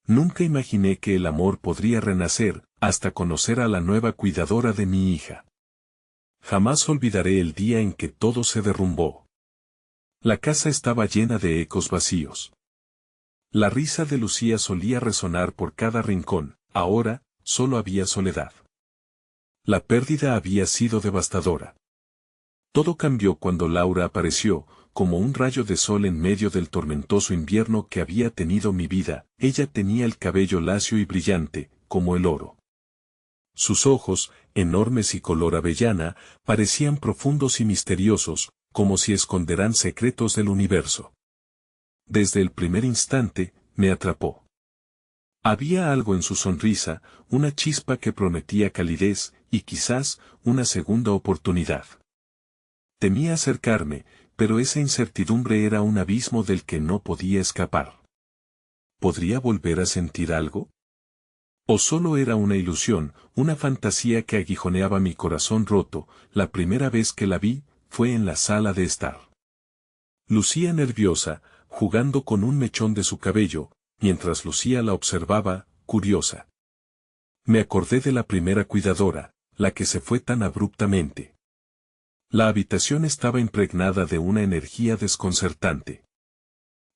Nunca imaginé que el amor podría renacer, hasta conocer a la nueva cuidadora de mi hija. Jamás olvidaré el día en que todo se derrumbó. La casa estaba llena de ecos vacíos. La risa de Lucía solía resonar por cada rincón, ahora, solo había soledad. La pérdida había sido devastadora. Todo cambió cuando Laura apareció, como un rayo de sol en medio del tormentoso invierno que había tenido mi vida. Ella tenía el cabello lacio y brillante, como el oro. Sus ojos, enormes y color avellana, parecían profundos y misteriosos, como si esconderan secretos del universo. Desde el primer instante, me atrapó. Había algo en su sonrisa, una chispa que prometía calidez, y quizás, una segunda oportunidad. Temía acercarme, pero esa incertidumbre era un abismo del que no podía escapar. ¿Podría volver a sentir algo? ¿O solo era una ilusión, una fantasía que aguijoneaba mi corazón roto? La primera vez que la vi, fue en la sala de estar. Lucía nerviosa, jugando con un mechón de su cabello, mientras Lucía la observaba, curiosa. Me acordé de la primera cuidadora, la que se fue tan abruptamente. La habitación estaba impregnada de una energía desconcertante.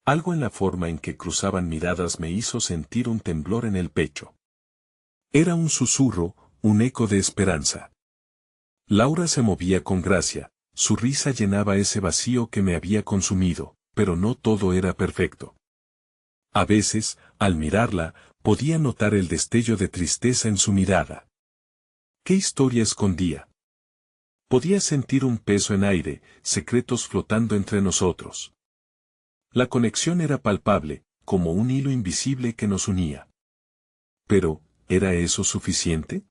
Algo en la forma en que cruzaban miradas me hizo sentir un temblor en el pecho. Era un susurro, un eco de esperanza. Laura se movía con gracia, su risa llenaba ese vacío que me había consumido, pero no todo era perfecto. A veces, al mirarla, podía notar el destello de tristeza en su mirada. ¿Qué historia escondía? Podía sentir un peso en aire, secretos flotando entre nosotros. La conexión era palpable, como un hilo invisible que nos unía. Pero, ¿era eso suficiente?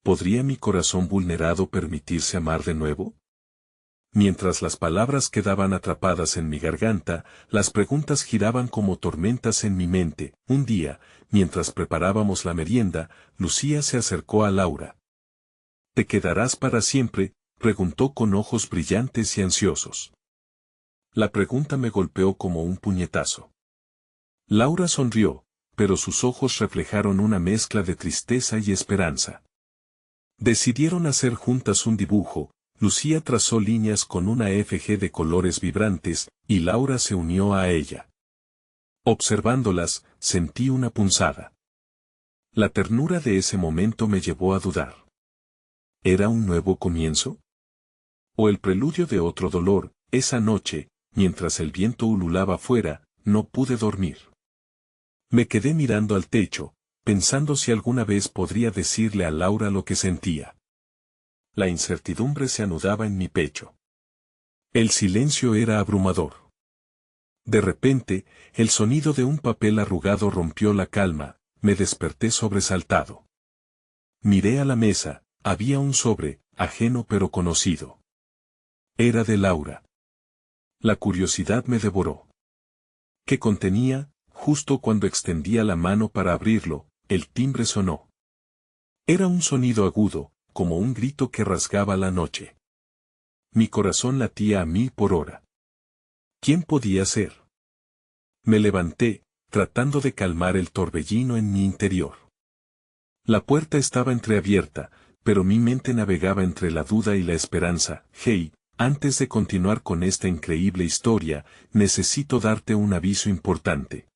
¿Podría mi corazón vulnerado permitirse amar de nuevo? Mientras las palabras quedaban atrapadas en mi garganta, las preguntas giraban como tormentas en mi mente. Un día, mientras preparábamos la merienda, Lucía se acercó a Laura. ¿Te quedarás para siempre?, preguntó con ojos brillantes y ansiosos. La pregunta me golpeó como un puñetazo. Laura sonrió, pero sus ojos reflejaron una mezcla de tristeza y esperanza. Decidieron hacer juntas un dibujo. Lucía trazó líneas con una FG de colores vibrantes, y Laura se unió a ella. Observándolas, sentí una punzada. La ternura de ese momento me llevó a dudar. ¿Era un nuevo comienzo? ¿O el preludio de otro dolor? Esa noche, mientras el viento ululaba fuera, no pude dormir. Me quedé mirando al techo, pensando si alguna vez podría decirle a Laura lo que sentía. La incertidumbre se anudaba en mi pecho. El silencio era abrumador. De repente, el sonido de un papel arrugado rompió la calma, me desperté sobresaltado. Miré a la mesa, había un sobre, ajeno pero conocido. Era de Laura. La curiosidad me devoró. ¿Qué contenía? Justo cuando extendía la mano para abrirlo, el timbre sonó. Era un sonido agudo, como un grito que rasgaba la noche. Mi corazón latía a 1000 por hora. ¿Quién podía ser? Me levanté, tratando de calmar el torbellino en mi interior. La puerta estaba entreabierta, pero mi mente navegaba entre la duda y la esperanza. Hey, antes de continuar con esta increíble historia, necesito darte un aviso importante.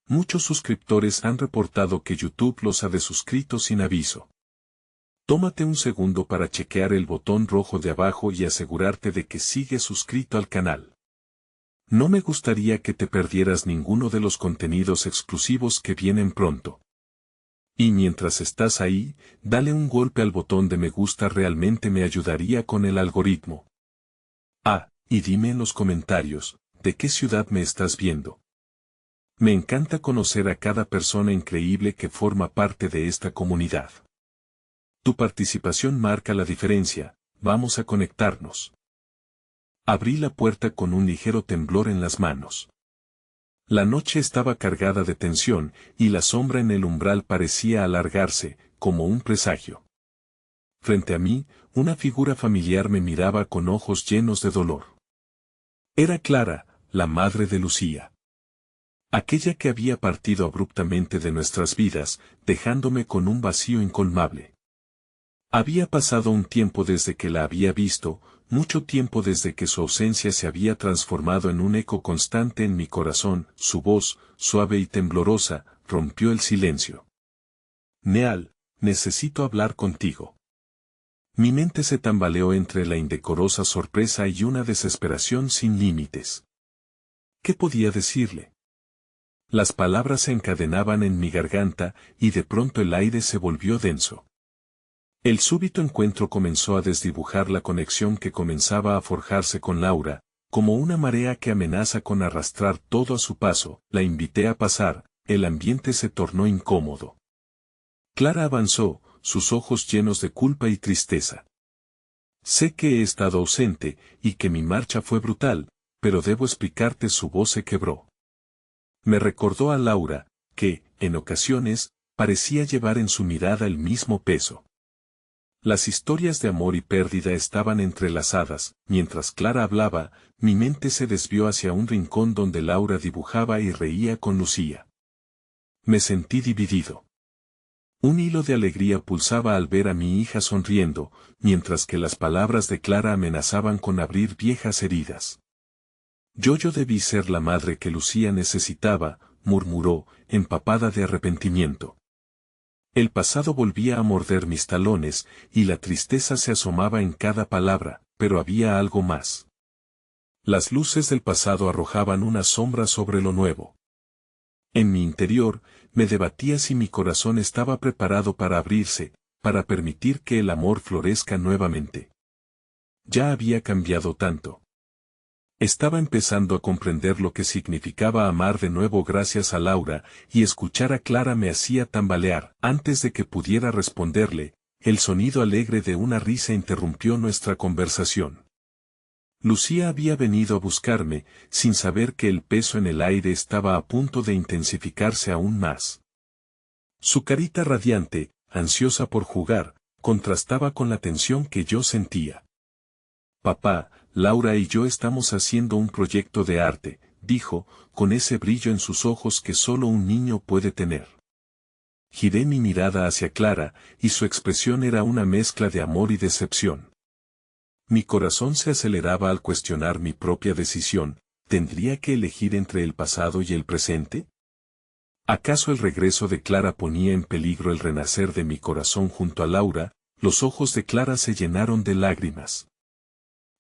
Muchos suscriptores han reportado que YouTube los ha desuscrito sin aviso. Tómate un segundo para chequear el botón rojo de abajo y asegurarte de que sigues suscrito al canal. No me gustaría que te perdieras ninguno de los contenidos exclusivos que vienen pronto. Y mientras estás ahí, dale un golpe al botón de me gusta, realmente me ayudaría con el algoritmo. Ah, y dime en los comentarios, ¿de qué ciudad me estás viendo? Me encanta conocer a cada persona increíble que forma parte de esta comunidad. Tu participación marca la diferencia, vamos a conectarnos. Abrí la puerta con un ligero temblor en las manos. La noche estaba cargada de tensión, y la sombra en el umbral parecía alargarse, como un presagio. Frente a mí, una figura familiar me miraba con ojos llenos de dolor. Era Clara, la madre de Lucía. Aquella que había partido abruptamente de nuestras vidas, dejándome con un vacío incolmable. Había pasado un tiempo desde que la había visto, mucho tiempo desde que su ausencia se había transformado en un eco constante en mi corazón. Su voz, suave y temblorosa, rompió el silencio. Neal, necesito hablar contigo. Mi mente se tambaleó entre la indecorosa sorpresa y una desesperación sin límites. ¿Qué podía decirle? Las palabras se encadenaban en mi garganta, y de pronto el aire se volvió denso. El súbito encuentro comenzó a desdibujar la conexión que comenzaba a forjarse con Laura, como una marea que amenaza con arrastrar todo a su paso. La invité a pasar, el ambiente se tornó incómodo. Clara avanzó, sus ojos llenos de culpa y tristeza. Sé que he estado ausente, y que mi marcha fue brutal, pero debo explicarte. Su voz se quebró. Me recordó a Laura, que, en ocasiones, parecía llevar en su mirada el mismo peso. Las historias de amor y pérdida estaban entrelazadas. Mientras Clara hablaba, mi mente se desvió hacia un rincón donde Laura dibujaba y reía con Lucía. Me sentí dividido. Un hilo de alegría pulsaba al ver a mi hija sonriendo, mientras que las palabras de Clara amenazaban con abrir viejas heridas. Yo debí ser la madre que Lucía necesitaba, murmuró, empapada de arrepentimiento. El pasado volvía a morder mis talones, y la tristeza se asomaba en cada palabra, pero había algo más. Las luces del pasado arrojaban una sombra sobre lo nuevo. En mi interior, me debatía si mi corazón estaba preparado para abrirse, para permitir que el amor florezca nuevamente. Ya había cambiado tanto. Estaba empezando a comprender lo que significaba amar de nuevo gracias a Laura, y escuchar a Clara me hacía tambalear. Antes de que pudiera responderle, el sonido alegre de una risa interrumpió nuestra conversación. Lucía había venido a buscarme, sin saber que el peso en el aire estaba a punto de intensificarse aún más. Su carita radiante, ansiosa por jugar, contrastaba con la tensión que yo sentía. Papá, Laura y yo estamos haciendo un proyecto de arte, dijo, con ese brillo en sus ojos que solo un niño puede tener. Giré mi mirada hacia Clara, y su expresión era una mezcla de amor y decepción. Mi corazón se aceleraba al cuestionar mi propia decisión. ¿Tendría que elegir entre el pasado y el presente? ¿Acaso el regreso de Clara ponía en peligro el renacer de mi corazón junto a Laura? Los ojos de Clara se llenaron de lágrimas.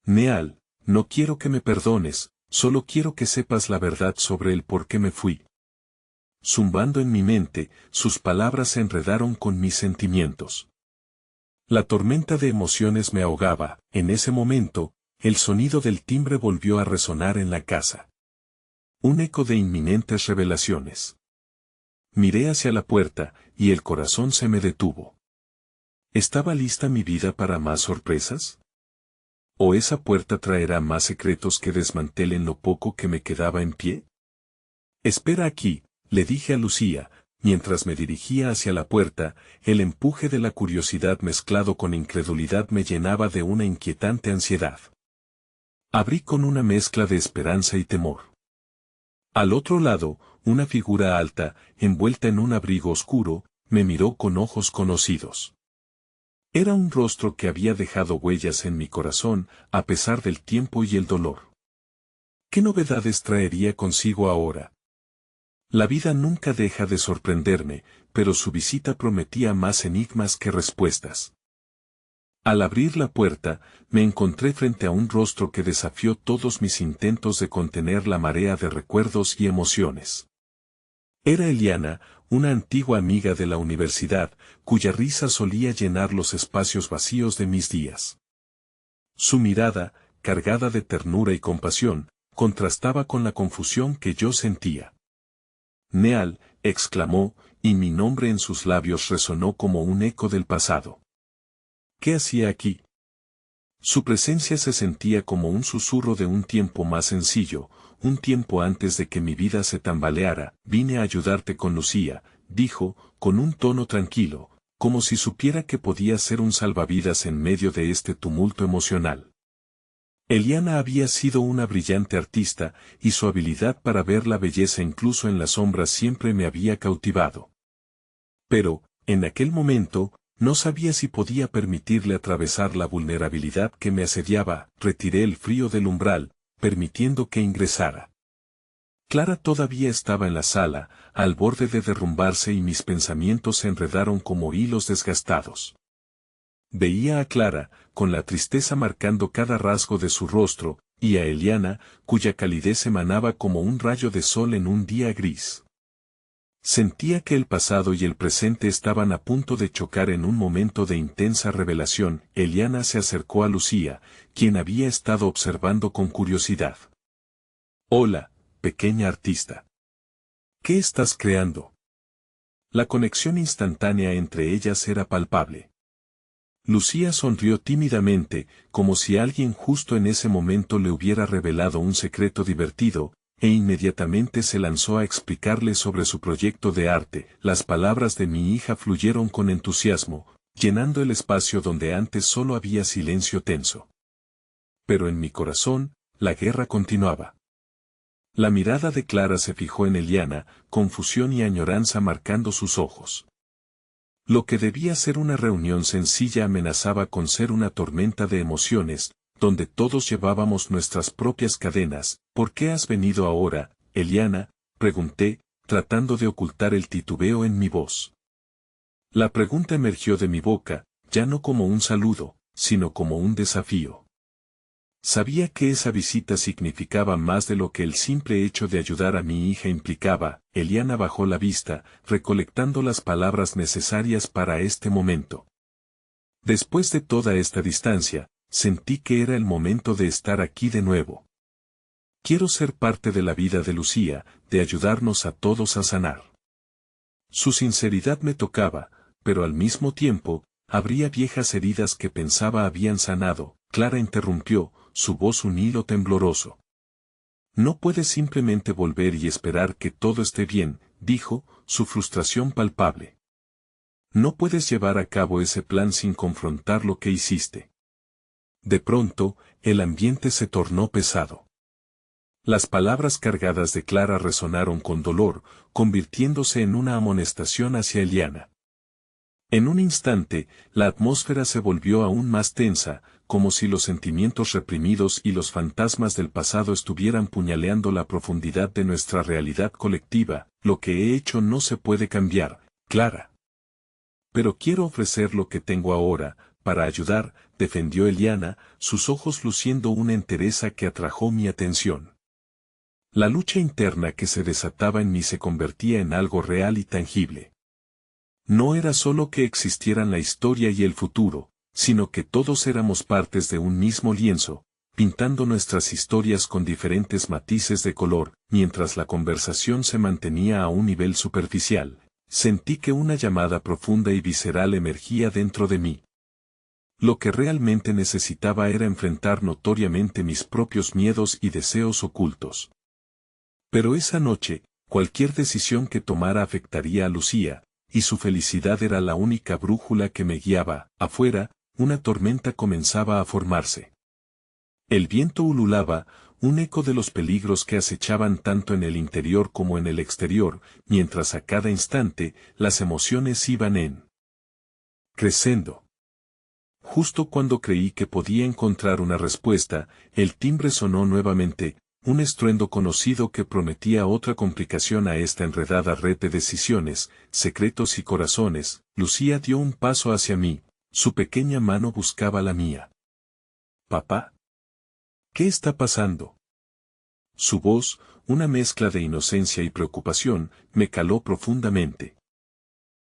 Neal, no quiero que me perdones, solo quiero que sepas la verdad sobre el por qué me fui. Zumbando en mi mente, sus palabras se enredaron con mis sentimientos. La tormenta de emociones me ahogaba. En ese momento, el sonido del timbre volvió a resonar en la casa. Un eco de inminentes revelaciones. Miré hacia la puerta, y el corazón se me detuvo. ¿Estaba lista mi vida para más sorpresas? ¿O esa puerta traerá más secretos que desmantelen lo poco que me quedaba en pie? Espera aquí, le dije a Lucía. Mientras me dirigía hacia la puerta, el empuje de la curiosidad mezclado con incredulidad me llenaba de una inquietante ansiedad. Abrí con una mezcla de esperanza y temor. Al otro lado, una figura alta, envuelta en un abrigo oscuro, me miró con ojos conocidos. Era un rostro que había dejado huellas en mi corazón, a pesar del tiempo y el dolor. ¿Qué novedades traería consigo ahora? La vida nunca deja de sorprenderme, pero su visita prometía más enigmas que respuestas. Al abrir la puerta, me encontré frente a un rostro que desafió todos mis intentos de contener la marea de recuerdos y emociones. Era Eliana, una antigua amiga de la universidad, cuya risa solía llenar los espacios vacíos de mis días. Su mirada, cargada de ternura y compasión, contrastaba con la confusión que yo sentía. Neal, exclamó, y mi nombre en sus labios resonó como un eco del pasado. ¿Qué hacía aquí? Su presencia se sentía como un susurro de un tiempo más sencillo, un tiempo antes de que mi vida se tambaleara. Vine a ayudarte con Lucía, dijo, con un tono tranquilo, como si supiera que podía ser un salvavidas en medio de este tumulto emocional. Eliana había sido una brillante artista, y su habilidad para ver la belleza incluso en las sombras siempre me había cautivado. Pero, en aquel momento, no sabía si podía permitirle atravesar la vulnerabilidad que me asediaba. Retiré el frío del umbral, permitiendo que ingresara. Clara todavía estaba en la sala, al borde de derrumbarse, y mis pensamientos se enredaron como hilos desgastados. Veía a Clara, con la tristeza marcando cada rasgo de su rostro, y a Eliana, cuya calidez emanaba como un rayo de sol en un día gris. Sentía que el pasado y el presente estaban a punto de chocar en un momento de intensa revelación. Eliana se acercó a Lucía, quien había estado observando con curiosidad. «Hola, pequeña artista. ¿Qué estás creando?» La conexión instantánea entre ellas era palpable. Lucía sonrió tímidamente, como si alguien justo en ese momento le hubiera revelado un secreto divertido, e inmediatamente se lanzó a explicarle sobre su proyecto de arte. Las palabras de mi hija fluyeron con entusiasmo, llenando el espacio donde antes solo había silencio tenso. Pero en mi corazón, la guerra continuaba. La mirada de Clara se fijó en Eliana, confusión y añoranza marcando sus ojos. Lo que debía ser una reunión sencilla amenazaba con ser una tormenta de emociones, donde todos llevábamos nuestras propias cadenas. «¿Por qué has venido ahora, Eliana?», pregunté, tratando de ocultar el titubeo en mi voz. La pregunta emergió de mi boca, ya no como un saludo, sino como un desafío. Sabía que esa visita significaba más de lo que el simple hecho de ayudar a mi hija implicaba. Eliana bajó la vista, recolectando las palabras necesarias para este momento. Después de toda esta distancia, sentí que era el momento de estar aquí de nuevo. Quiero ser parte de la vida de Lucía, de ayudarnos a todos a sanar. Su sinceridad me tocaba, pero al mismo tiempo, habría viejas heridas que pensaba habían sanado. Clara interrumpió, su voz un hilo tembloroso. «No puedes simplemente volver y esperar que todo esté bien», dijo, su frustración palpable. «No puedes llevar a cabo ese plan sin confrontar lo que hiciste». De pronto, el ambiente se tornó pesado. Las palabras cargadas de Clara resonaron con dolor, convirtiéndose en una amonestación hacia Eliana. En un instante, la atmósfera se volvió aún más tensa, como si los sentimientos reprimidos y los fantasmas del pasado estuvieran puñaleando la profundidad de nuestra realidad colectiva. «Lo que he hecho no se puede cambiar, Clara. Pero quiero ofrecer lo que tengo ahora, para ayudar», defendió Eliana, sus ojos luciendo una entereza que atrajo mi atención. La lucha interna que se desataba en mí se convertía en algo real y tangible. No era solo que existieran la historia y el futuro, sino que todos éramos partes de un mismo lienzo, pintando nuestras historias con diferentes matices de color. Mientras la conversación se mantenía a un nivel superficial, sentí que una llamada profunda y visceral emergía dentro de mí. Lo que realmente necesitaba era enfrentar notoriamente mis propios miedos y deseos ocultos. Pero esa noche, cualquier decisión que tomara afectaría a Lucía, y su felicidad era la única brújula que me guiaba. Afuera, una tormenta comenzaba a formarse. El viento ululaba, un eco de los peligros que acechaban tanto en el interior como en el exterior, mientras a cada instante, las emociones iban creciendo. Justo cuando creí que podía encontrar una respuesta, el timbre sonó nuevamente, un estruendo conocido que prometía otra complicación a esta enredada red de decisiones, secretos y corazones. Lucía dio un paso hacia mí, su pequeña mano buscaba la mía. «Papá. ¿Qué está pasando?». Su voz, una mezcla de inocencia y preocupación, me caló profundamente.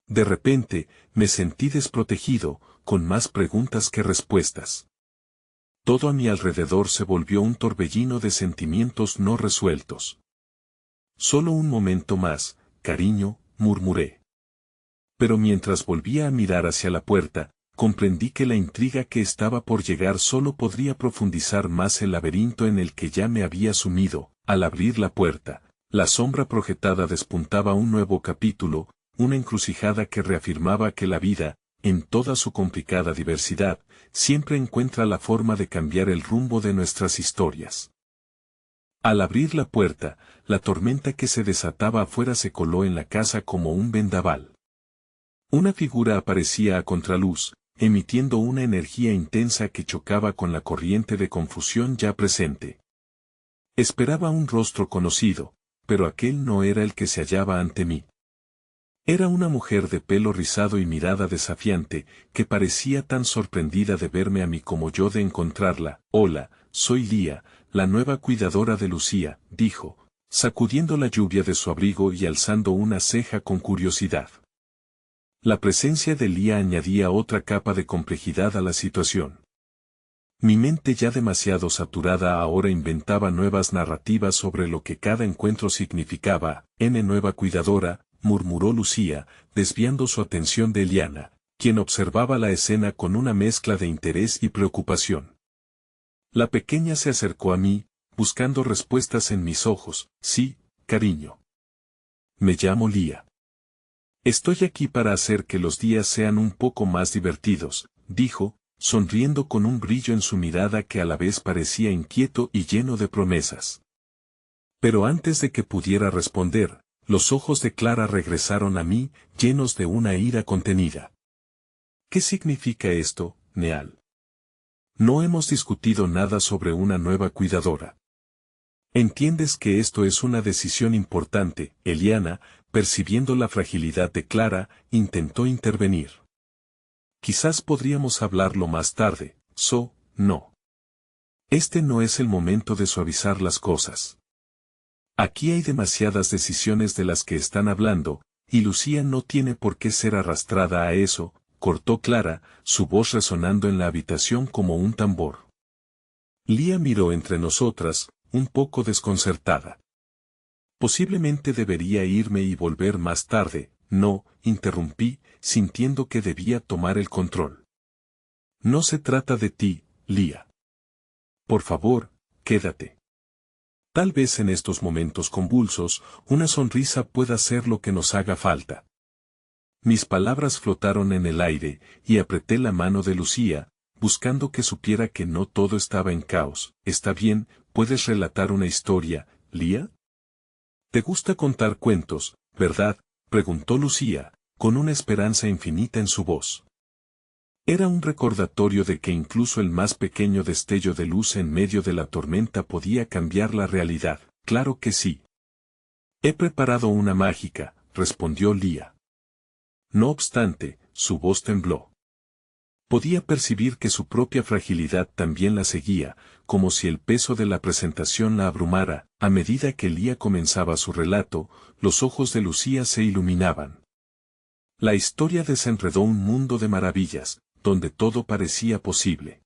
De repente, me sentí desprotegido, con más preguntas que respuestas. Todo a mi alrededor se volvió un torbellino de sentimientos no resueltos. «Solo un momento más, cariño», murmuré. Pero mientras volvía a mirar hacia la puerta, comprendí que la intriga que estaba por llegar solo podría profundizar más el laberinto en el que ya me había sumido. Al abrir la puerta, la sombra projetada despuntaba un nuevo capítulo, una encrucijada que reafirmaba que la vida, en toda su complicada diversidad, siempre encuentra la forma de cambiar el rumbo de nuestras historias. Al abrir la puerta, la tormenta que se desataba afuera se coló en la casa como un vendaval. Una figura aparecía a contraluz, emitiendo una energía intensa que chocaba con la corriente de confusión ya presente. Esperaba un rostro conocido, pero aquel no era el que se hallaba ante mí. Era una mujer de pelo rizado y mirada desafiante, que parecía tan sorprendida de verme a mí como yo de encontrarla. «Hola, soy Lía, la nueva cuidadora de Lucía», dijo, sacudiendo la lluvia de su abrigo y alzando una ceja con curiosidad. La presencia de Lía añadía otra capa de complejidad a la situación. Mi mente ya demasiado saturada ahora inventaba nuevas narrativas sobre lo que cada encuentro significaba. Nueva cuidadora, murmuró Lucía, desviando su atención de Eliana, quien observaba la escena con una mezcla de interés y preocupación. La pequeña se acercó a mí, buscando respuestas en mis ojos. «Sí, cariño. Me llamo Lía. Estoy aquí para hacer que los días sean un poco más divertidos», dijo, sonriendo con un brillo en su mirada que a la vez parecía inquieto y lleno de promesas. Pero antes de que pudiera responder, los ojos de Clara regresaron a mí, llenos de una ira contenida. «¿Qué significa esto, Neal? No hemos discutido nada sobre una nueva cuidadora. ¿Entiendes que esto es una decisión importante?» Eliana, percibiendo la fragilidad de Clara, intentó intervenir. «Quizás podríamos hablarlo más tarde, no. Este no es el momento de suavizar las cosas. Aquí hay demasiadas decisiones de las que están hablando, y Lucía no tiene por qué ser arrastrada a eso», cortó Clara, su voz resonando en la habitación como un tambor. Lía miró entre nosotras, un poco desconcertada. «Posiblemente debería irme y volver más tarde», «No», interrumpí, sintiendo que debía tomar el control. «No se trata de ti, Lía. Por favor, quédate. Tal vez en estos momentos convulsos, una sonrisa pueda ser lo que nos haga falta». Mis palabras flotaron en el aire, y apreté la mano de Lucía, buscando que supiera que no todo estaba en caos. «Está bien, puedes relatar una historia, Lía». «¿Te gusta contar cuentos, verdad?», preguntó Lucía, con una esperanza infinita en su voz. Era un recordatorio de que incluso el más pequeño destello de luz en medio de la tormenta podía cambiar la realidad. «Claro que sí. He preparado una mágica», respondió Lía. No obstante, su voz tembló. Podía percibir que su propia fragilidad también la seguía, como si el peso de la presentación la abrumara. A medida que Lía comenzaba su relato, los ojos de Lucía se iluminaban. La historia desenredó un mundo de maravillas, donde todo parecía posible.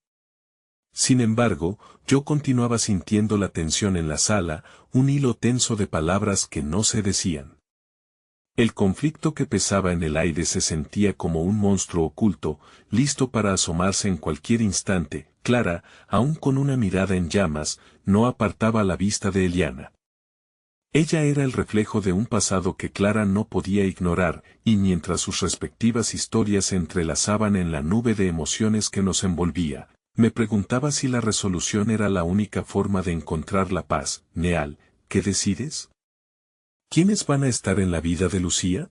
Sin embargo, yo continuaba sintiendo la tensión en la sala, un hilo tenso de palabras que no se decían. El conflicto que pesaba en el aire se sentía como un monstruo oculto, listo para asomarse en cualquier instante. Clara, aun con una mirada en llamas, no apartaba la vista de Eliana. Ella era el reflejo de un pasado que Clara no podía ignorar, y mientras sus respectivas historias se entrelazaban en la nube de emociones que nos envolvía, me preguntaba si la resolución era la única forma de encontrar la paz. «Neal, ¿qué decides? ¿Quiénes van a estar en la vida de Lucía?».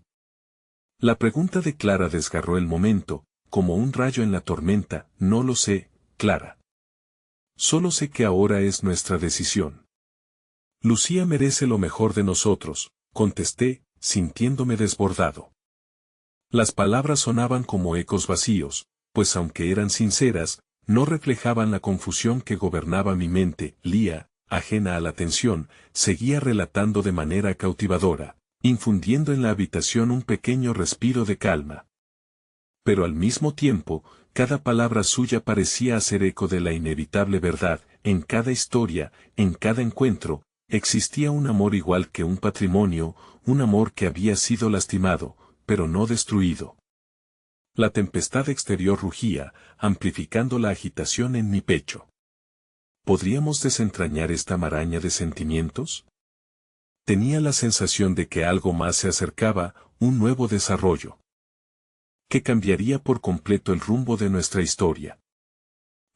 La pregunta de Clara desgarró el momento, como un rayo en la tormenta. «No lo sé, Clara. Solo sé que ahora es nuestra decisión». «Lucía merece lo mejor de nosotros», contesté, sintiéndome desbordado. Las palabras sonaban como ecos vacíos, pues aunque eran sinceras, no reflejaban la confusión que gobernaba mi mente. Lía, ajena a la tensión, seguía relatando de manera cautivadora, infundiendo en la habitación un pequeño respiro de calma. Pero al mismo tiempo, cada palabra suya parecía hacer eco de la inevitable verdad. En cada historia, en cada encuentro, existía un amor igual que un patrimonio, un amor que había sido lastimado, pero no destruido. La tempestad exterior rugía, amplificando la agitación en mi pecho. ¿Podríamos desentrañar esta maraña de sentimientos? Tenía la sensación de que algo más se acercaba, un nuevo desarrollo. que cambiaría por completo el rumbo de nuestra historia.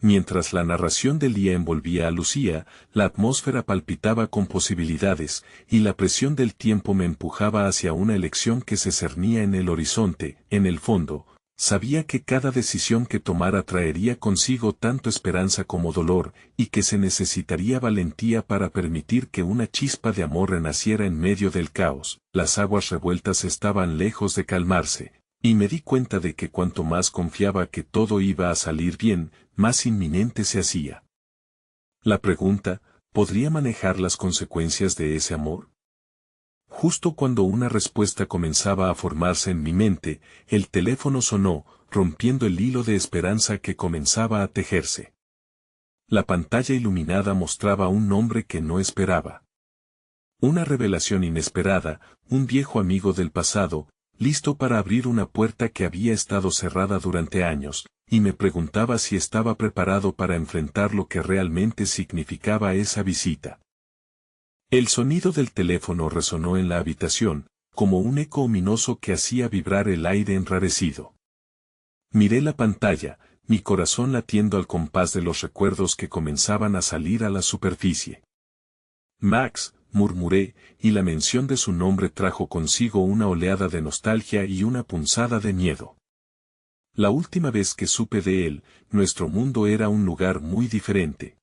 Mientras la narración del día envolvía a Lucía, la atmósfera palpitaba con posibilidades, y la presión del tiempo me empujaba hacia una elección que se cernía en el horizonte. En el fondo, sabía que cada decisión que tomara traería consigo tanto esperanza como dolor, y que se necesitaría valentía para permitir que una chispa de amor renaciera en medio del caos. Las aguas revueltas estaban lejos de calmarse, y me di cuenta de que cuanto más confiaba que todo iba a salir bien, más inminente se hacía. La pregunta, ¿podría manejar las consecuencias de ese amor? Justo cuando una respuesta comenzaba a formarse en mi mente, el teléfono sonó, rompiendo el hilo de esperanza que comenzaba a tejerse. La pantalla iluminada mostraba un nombre que no esperaba. Una revelación inesperada, un viejo amigo del pasado, listo para abrir una puerta que había estado cerrada durante años, y me preguntaba si estaba preparado para enfrentar lo que realmente significaba esa visita. El sonido del teléfono resonó en la habitación, como un eco ominoso que hacía vibrar el aire enrarecido. Miré la pantalla, mi corazón latiendo al compás de los recuerdos que comenzaban a salir a la superficie. Max, murmuré, y la mención de su nombre trajo consigo una oleada de nostalgia y una punzada de miedo. La última vez que supe de él, nuestro mundo era un lugar muy diferente.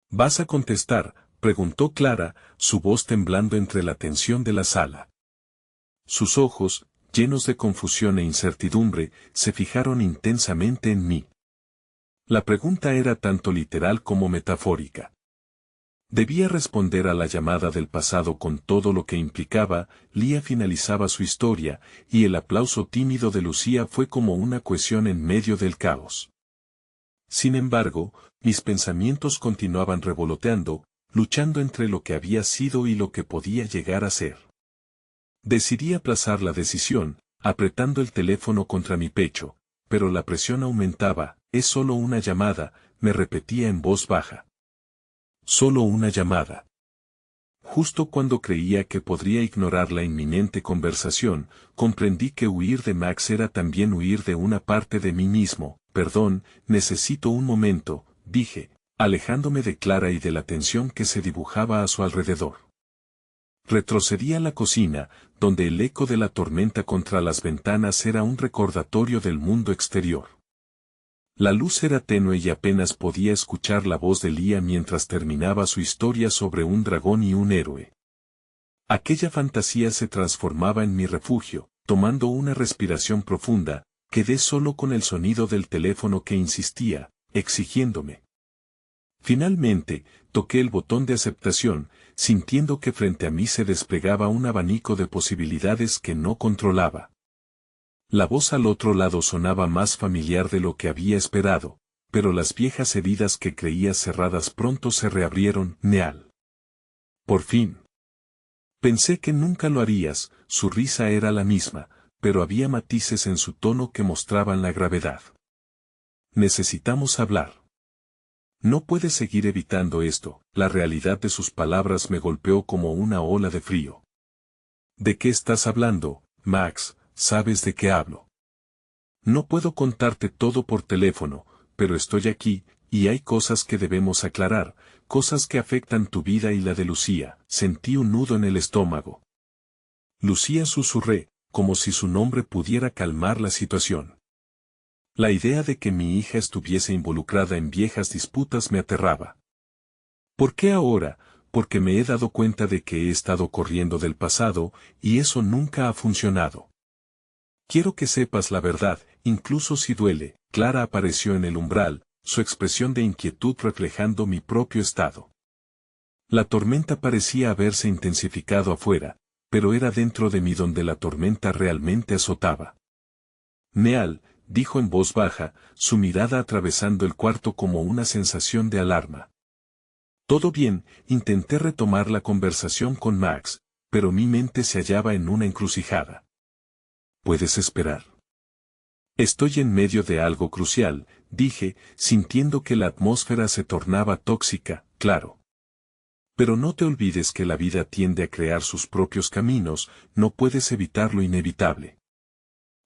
¿Vas a contestar?, preguntó Clara, su voz temblando entre la tensión de la sala. Sus ojos, llenos de confusión e incertidumbre, se fijaron intensamente en mí. La pregunta era tanto literal como metafórica. Debía responder a la llamada del pasado con todo lo que implicaba. Lía finalizaba su historia, y el aplauso tímido de Lucía fue como una cohesión en medio del caos. Sin embargo, mis pensamientos continuaban revoloteando, luchando entre lo que había sido y lo que podía llegar a ser. Decidí aplazar la decisión, apretando el teléfono contra mi pecho, pero la presión aumentaba. Es solo una llamada, me repetía en voz baja. Solo una llamada. Justo cuando creía que podría ignorar la inminente conversación, comprendí que huir de Max era también huir de una parte de mí mismo. Perdón, necesito un momento, dije, alejándome de Clara y de la tensión que se dibujaba a su alrededor. Retrocedí a la cocina, donde el eco de la tormenta contra las ventanas era un recordatorio del mundo exterior. La luz era tenue y apenas podía escuchar la voz de Lía mientras terminaba su historia sobre un dragón y un héroe. Aquella fantasía se transformaba en mi refugio. Tomando una respiración profunda, quedé solo con el sonido del teléfono que insistía, exigiéndome. Finalmente, toqué el botón de aceptación, sintiendo que frente a mí se desplegaba un abanico de posibilidades que no controlaba. La voz al otro lado sonaba más familiar de lo que había esperado, pero las viejas heridas que creía cerradas pronto se reabrieron. Neal. Por fin. Pensé que nunca lo harías. Su risa era la misma, pero había matices en su tono que mostraban la gravedad. Necesitamos hablar. No puedes seguir evitando esto. La realidad de sus palabras me golpeó como una ola de frío. ¿De qué estás hablando, Max? ¿Sabes de qué hablo? No puedo contarte todo por teléfono, pero estoy aquí, y hay cosas que debemos aclarar, cosas que afectan tu vida y la de Lucía. Sentí un nudo en el estómago. Lucía, susurré, como si su nombre pudiera calmar la situación. La idea de que mi hija estuviese involucrada en viejas disputas me aterraba. ¿Por qué ahora? Porque me he dado cuenta de que he estado corriendo del pasado, y eso nunca ha funcionado. Quiero que sepas la verdad, incluso si duele. Clara apareció en el umbral, su expresión de inquietud reflejando mi propio estado. La tormenta parecía haberse intensificado afuera, pero era dentro de mí donde la tormenta realmente azotaba. Neal, dijo en voz baja, su mirada atravesando el cuarto como una sensación de alarma. Todo bien, intenté retomar la conversación con Max, pero mi mente se hallaba en una encrucijada. ¿Puedes esperar? Estoy en medio de algo crucial, dije, sintiendo que la atmósfera se tornaba tóxica. Claro. Pero no te olvides que la vida tiende a crear sus propios caminos, no puedes evitar lo inevitable.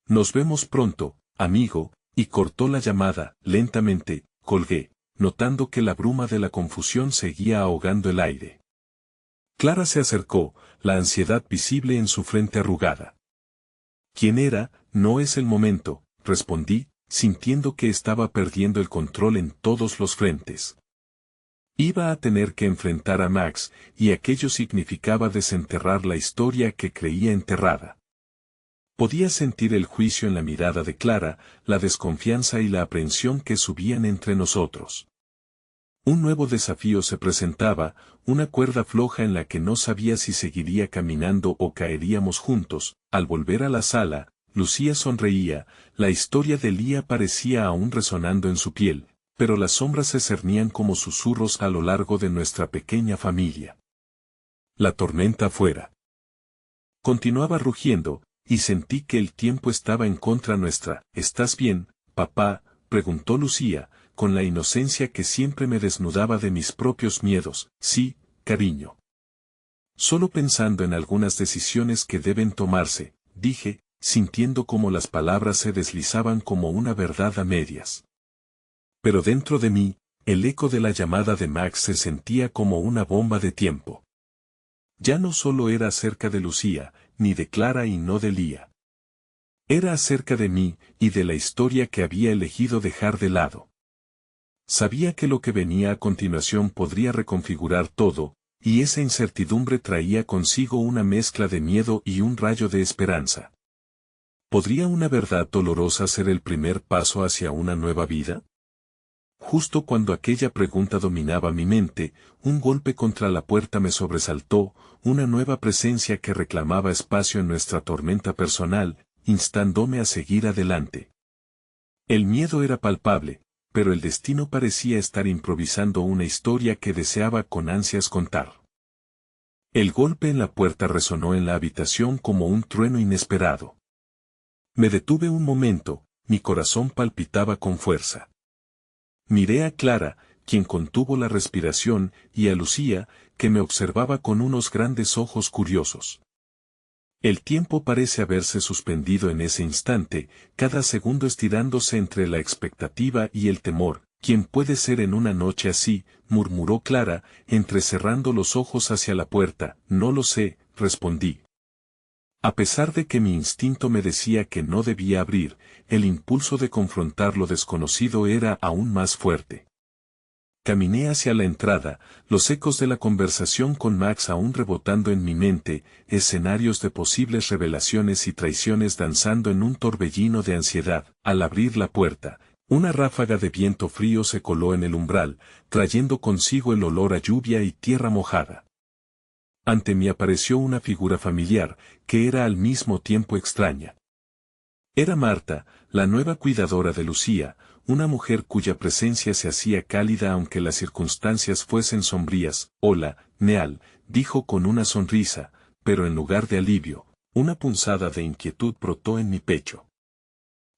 Nos vemos pronto, amigo, y cortó la llamada. Lentamente, colgué, notando que la bruma de la confusión seguía ahogando el aire. Clara se acercó, la ansiedad visible en su frente arrugada. ¿Quién era? No es el momento, respondí, sintiendo que estaba perdiendo el control en todos los frentes. Iba a tener que enfrentar a Max, y aquello significaba desenterrar la historia que creía enterrada. Podía sentir el juicio en la mirada de Clara, la desconfianza y la aprensión que subían entre nosotros. Un nuevo desafío se presentaba, una cuerda floja en la que no sabía si seguiría caminando o caeríamos juntos. Al volver a la sala, Lucía sonreía, la historia de Lía parecía aún resonando en su piel, pero las sombras se cernían como susurros a lo largo de nuestra pequeña familia. La tormenta afuera continuaba rugiendo, y sentí que el tiempo estaba en contra nuestra. ¿Estás bien, papá?, preguntó Lucía, con la inocencia que siempre me desnudaba de mis propios miedos. Sí, cariño. Solo pensando en algunas decisiones que deben tomarse, dije, sintiendo como las palabras se deslizaban como una verdad a medias. Pero dentro de mí, el eco de la llamada de Max se sentía como una bomba de tiempo. Ya no solo era acerca de Lucía, ni de Clara y no de Lía. Era acerca de mí, y de la historia que había elegido dejar de lado. Sabía que lo que venía a continuación podría reconfigurar todo, y esa incertidumbre traía consigo una mezcla de miedo y un rayo de esperanza. ¿Podría una verdad dolorosa ser el primer paso hacia una nueva vida? Justo cuando aquella pregunta dominaba mi mente, un golpe contra la puerta me sobresaltó, una nueva presencia que reclamaba espacio en nuestra tormenta personal, instándome a seguir adelante. El miedo era palpable, pero el destino parecía estar improvisando una historia que deseaba con ansias contar. El golpe en la puerta resonó en la habitación como un trueno inesperado. Me detuve un momento, mi corazón palpitaba con fuerza. Miré a Clara, quien contuvo la respiración, y a Lucía, que me observaba con unos grandes ojos curiosos. El tiempo parece haberse suspendido en ese instante, cada segundo estirándose entre la expectativa y el temor. ¿Quién puede ser en una noche así?, murmuró Clara, entrecerrando los ojos hacia la puerta. No lo sé, respondí. A pesar de que mi instinto me decía que no debía abrir, el impulso de confrontar lo desconocido era aún más fuerte. Caminé hacia la entrada, los ecos de la conversación con Max aún rebotando en mi mente, escenarios de posibles revelaciones y traiciones danzando en un torbellino de ansiedad. Al abrir la puerta, una ráfaga de viento frío se coló en el umbral, trayendo consigo el olor a lluvia y tierra mojada. Ante mí apareció una figura familiar, que era al mismo tiempo extraña. Era Marta, la nueva cuidadora de Lucía, una mujer cuya presencia se hacía cálida aunque las circunstancias fuesen sombrías. Hola, Neal, dijo con una sonrisa, pero en lugar de alivio, una punzada de inquietud brotó en mi pecho.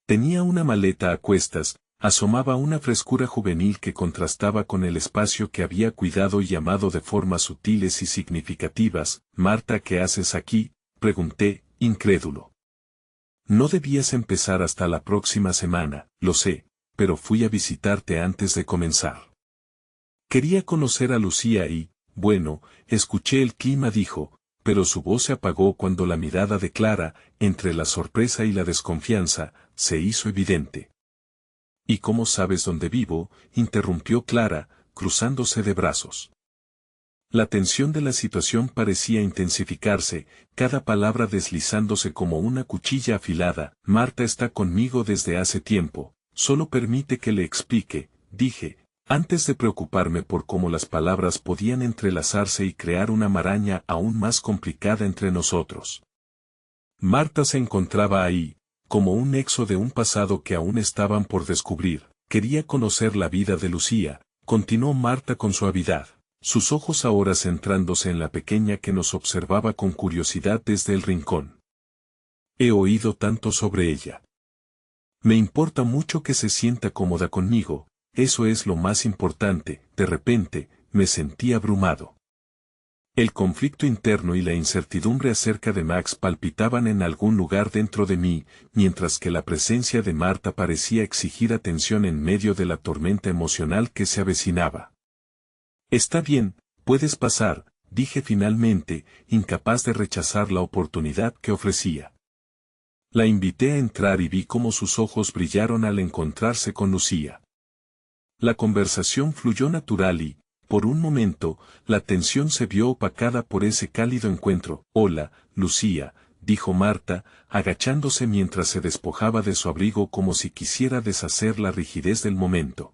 Tenía una maleta a cuestas, asomaba una frescura juvenil que contrastaba con el espacio que había cuidado y amado de formas sutiles y significativas. Marta, ¿qué haces aquí?, pregunté, incrédulo. No debías empezar hasta la próxima semana, lo sé, pero fui a visitarte antes de comenzar. Quería conocer a Lucía y, bueno, escuché el clima, dijo, pero su voz se apagó cuando la mirada de Clara, entre la sorpresa y la desconfianza, se hizo evidente. ¿Y cómo sabes dónde vivo?, interrumpió Clara, cruzándose de brazos. La tensión de la situación parecía intensificarse, cada palabra deslizándose como una cuchilla afilada. Marta está conmigo desde hace tiempo, solo permite que le explique, dije, antes de preocuparme por cómo las palabras podían entrelazarse y crear una maraña aún más complicada entre nosotros. Marta se encontraba ahí, como un nexo de un pasado que aún estaban por descubrir. Quería conocer la vida de Lucía, continuó Marta con suavidad, sus ojos ahora centrándose en la pequeña que nos observaba con curiosidad desde el rincón. He oído tanto sobre ella. Me importa mucho que se sienta cómoda conmigo, eso es lo más importante. De repente, me sentí abrumado. El conflicto interno y la incertidumbre acerca de Max palpitaban en algún lugar dentro de mí, mientras que la presencia de Marta parecía exigir atención en medio de la tormenta emocional que se avecinaba. Está bien, puedes pasar, dije finalmente, incapaz de rechazar la oportunidad que ofrecía. La invité a entrar y vi cómo sus ojos brillaron al encontrarse con Lucía. La conversación fluyó natural y, por un momento, la tensión se vio opacada por ese cálido encuentro. Hola, Lucía, dijo Marta, agachándose mientras se despojaba de su abrigo como si quisiera deshacer la rigidez del momento.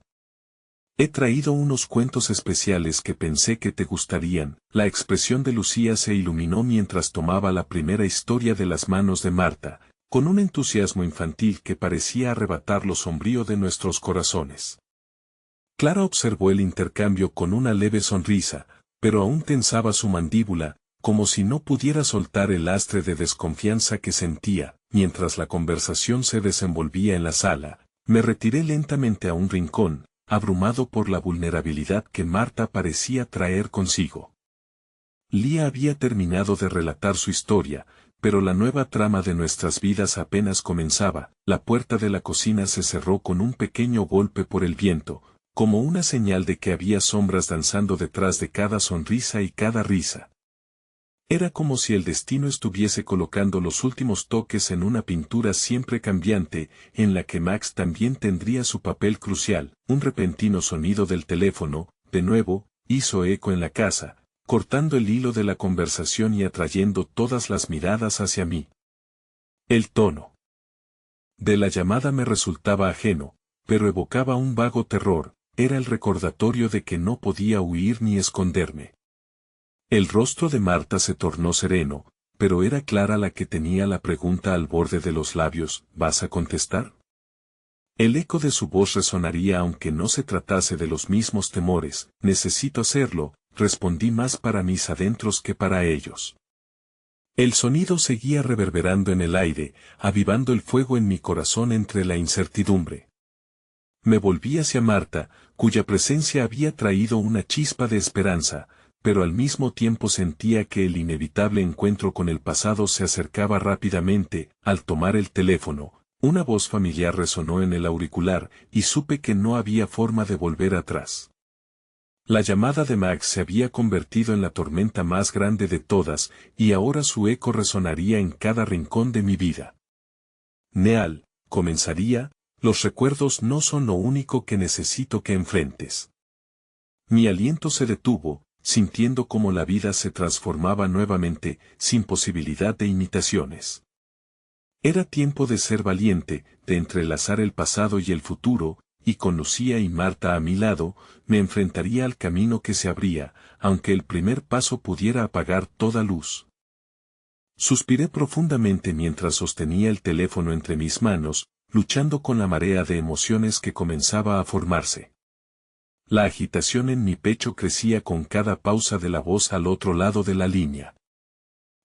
He traído unos cuentos especiales que pensé que te gustarían. La expresión de Lucía se iluminó mientras tomaba la primera historia de las manos de Marta, con un entusiasmo infantil que parecía arrebatar lo sombrío de nuestros corazones. Clara observó el intercambio con una leve sonrisa, pero aún tensaba su mandíbula, como si no pudiera soltar el lastre de desconfianza que sentía. Mientras la conversación se desenvolvía en la sala, me retiré lentamente a un rincón, abrumado por la vulnerabilidad que Marta parecía traer consigo. Lía había terminado de relatar su historia, pero la nueva trama de nuestras vidas apenas comenzaba. La puerta de la cocina se cerró con un pequeño golpe por el viento, como una señal de que había sombras danzando detrás de cada sonrisa y cada risa. Era como si el destino estuviese colocando los últimos toques en una pintura siempre cambiante, en la que Max también tendría su papel crucial. Un repentino sonido del teléfono, de nuevo, hizo eco en la casa, cortando el hilo de la conversación y atrayendo todas las miradas hacia mí. El tono de la llamada me resultaba ajeno, pero evocaba un vago terror. Era el recordatorio de que no podía huir ni esconderme. El rostro de Marta se tornó sereno, pero era Clara la que tenía la pregunta al borde de los labios. ¿Vas a contestar? El eco de su voz resonaría aunque no se tratase de los mismos temores. Necesito hacerlo, respondí más para mis adentros que para ellos. El sonido seguía reverberando en el aire, avivando el fuego en mi corazón entre la incertidumbre. Me volví hacia Marta, cuya presencia había traído una chispa de esperanza, pero al mismo tiempo sentía que el inevitable encuentro con el pasado se acercaba rápidamente. Al tomar el teléfono, una voz familiar resonó en el auricular, y supe que no había forma de volver atrás. La llamada de Max se había convertido en la tormenta más grande de todas, y ahora su eco resonaría en cada rincón de mi vida. Neal, comenzaría. Los recuerdos no son lo único que necesito que enfrentes. Mi aliento se detuvo, sintiendo cómo la vida se transformaba nuevamente, sin posibilidad de imitaciones. Era tiempo de ser valiente, de entrelazar el pasado y el futuro, y con Lucía y Marta a mi lado, me enfrentaría al camino que se abría, aunque el primer paso pudiera apagar toda luz. Suspiré profundamente mientras sostenía el teléfono entre mis manos, luchando con la marea de emociones que comenzaba a formarse. La agitación en mi pecho crecía con cada pausa de la voz al otro lado de la línea.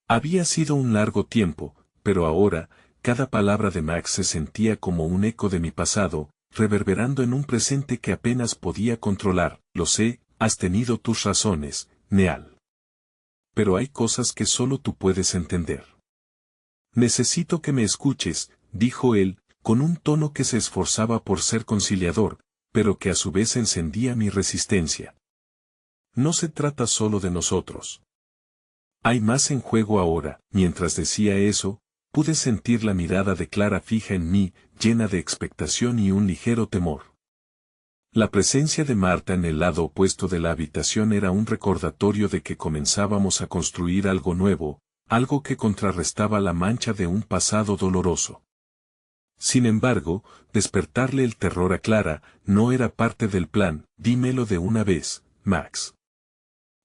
Había sido un largo tiempo, pero ahora, cada palabra de Max se sentía como un eco de mi pasado, reverberando en un presente que apenas podía controlar. Lo sé, has tenido tus razones, Neal. Pero hay cosas que solo tú puedes entender. Necesito que me escuches, dijo él, con un tono que se esforzaba por ser conciliador, pero que a su vez encendía mi resistencia. No se trata solo de nosotros. Hay más en juego ahora. Mientras decía eso, pude sentir la mirada de Clara fija en mí, llena de expectación y un ligero temor. La presencia de Marta en el lado opuesto de la habitación era un recordatorio de que comenzábamos a construir algo nuevo, algo que contrarrestaba la mancha de un pasado doloroso. Sin embargo, despertarle el terror a Clara no era parte del plan. Dímelo de una vez, Max.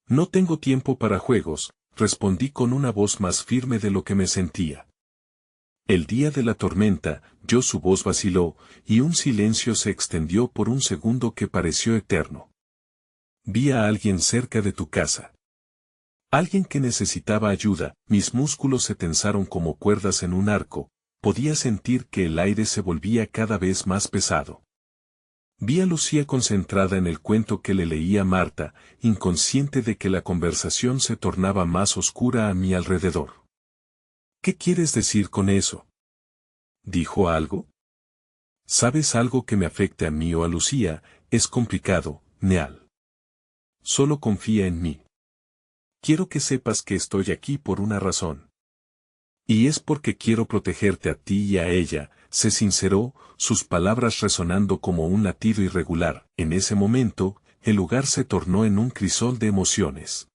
No tengo tiempo para juegos, respondí con una voz más firme de lo que me sentía. El día de la tormenta, su voz vaciló, y un silencio se extendió por un segundo que pareció eterno. Vi a alguien cerca de tu casa. Alguien que necesitaba ayuda. Mis músculos se tensaron como cuerdas en un arco. Podía sentir que el aire se volvía cada vez más pesado. Vi a Lucía concentrada en el cuento que le leía Marta, inconsciente de que la conversación se tornaba más oscura a mi alrededor. ¿Qué quieres decir con eso? ¿Dijo algo? ¿Sabes algo que me afecte a mí o a Lucía? Es complicado, Neal. Solo confía en mí. Quiero que sepas que estoy aquí por una razón. Y es porque quiero protegerte a ti y a ella, se sinceró, sus palabras resonando como un latido irregular. En ese momento, el lugar se tornó en un crisol de emociones.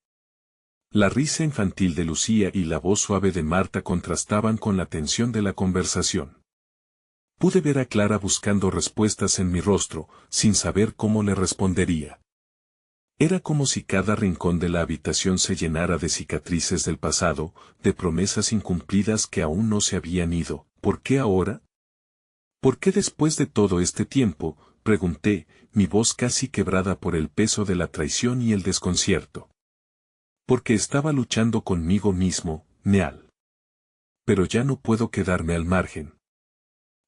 La risa infantil de Lucía y la voz suave de Marta contrastaban con la tensión de la conversación. Pude ver a Clara buscando respuestas en mi rostro, sin saber cómo le respondería. Era como si cada rincón de la habitación se llenara de cicatrices del pasado, de promesas incumplidas que aún no se habían ido. ¿Por qué ahora? ¿Por qué después de todo este tiempo? Pregunté, mi voz casi quebrada por el peso de la traición y el desconcierto. Porque estaba luchando conmigo mismo, Neal. Pero ya no puedo quedarme al margen.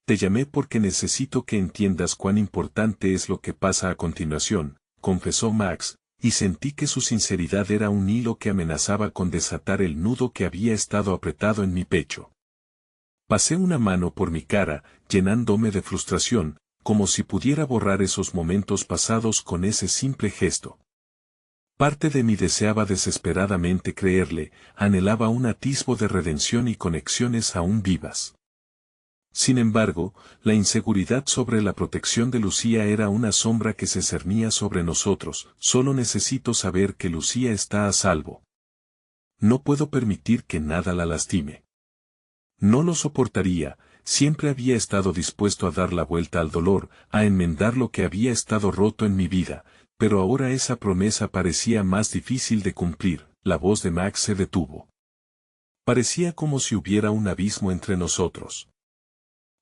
Te llamé porque necesito que entiendas cuán importante es lo que pasa a continuación, confesó Max, y sentí que su sinceridad era un hilo que amenazaba con desatar el nudo que había estado apretado en mi pecho. Pasé una mano por mi cara, llenándome de frustración, como si pudiera borrar esos momentos pasados con ese simple gesto. Parte de mí deseaba desesperadamente creerle, anhelaba un atisbo de redención y conexiones aún vivas. Sin embargo, la inseguridad sobre la protección de Lucía era una sombra que se cernía sobre nosotros. Solo necesito saber que Lucía está a salvo. No puedo permitir que nada la lastime. No lo soportaría, siempre había estado dispuesto a dar la vuelta al dolor, a enmendar lo que había estado roto en mi vida, pero ahora esa promesa parecía más difícil de cumplir. La voz de Max se detuvo. Parecía como si hubiera un abismo entre nosotros.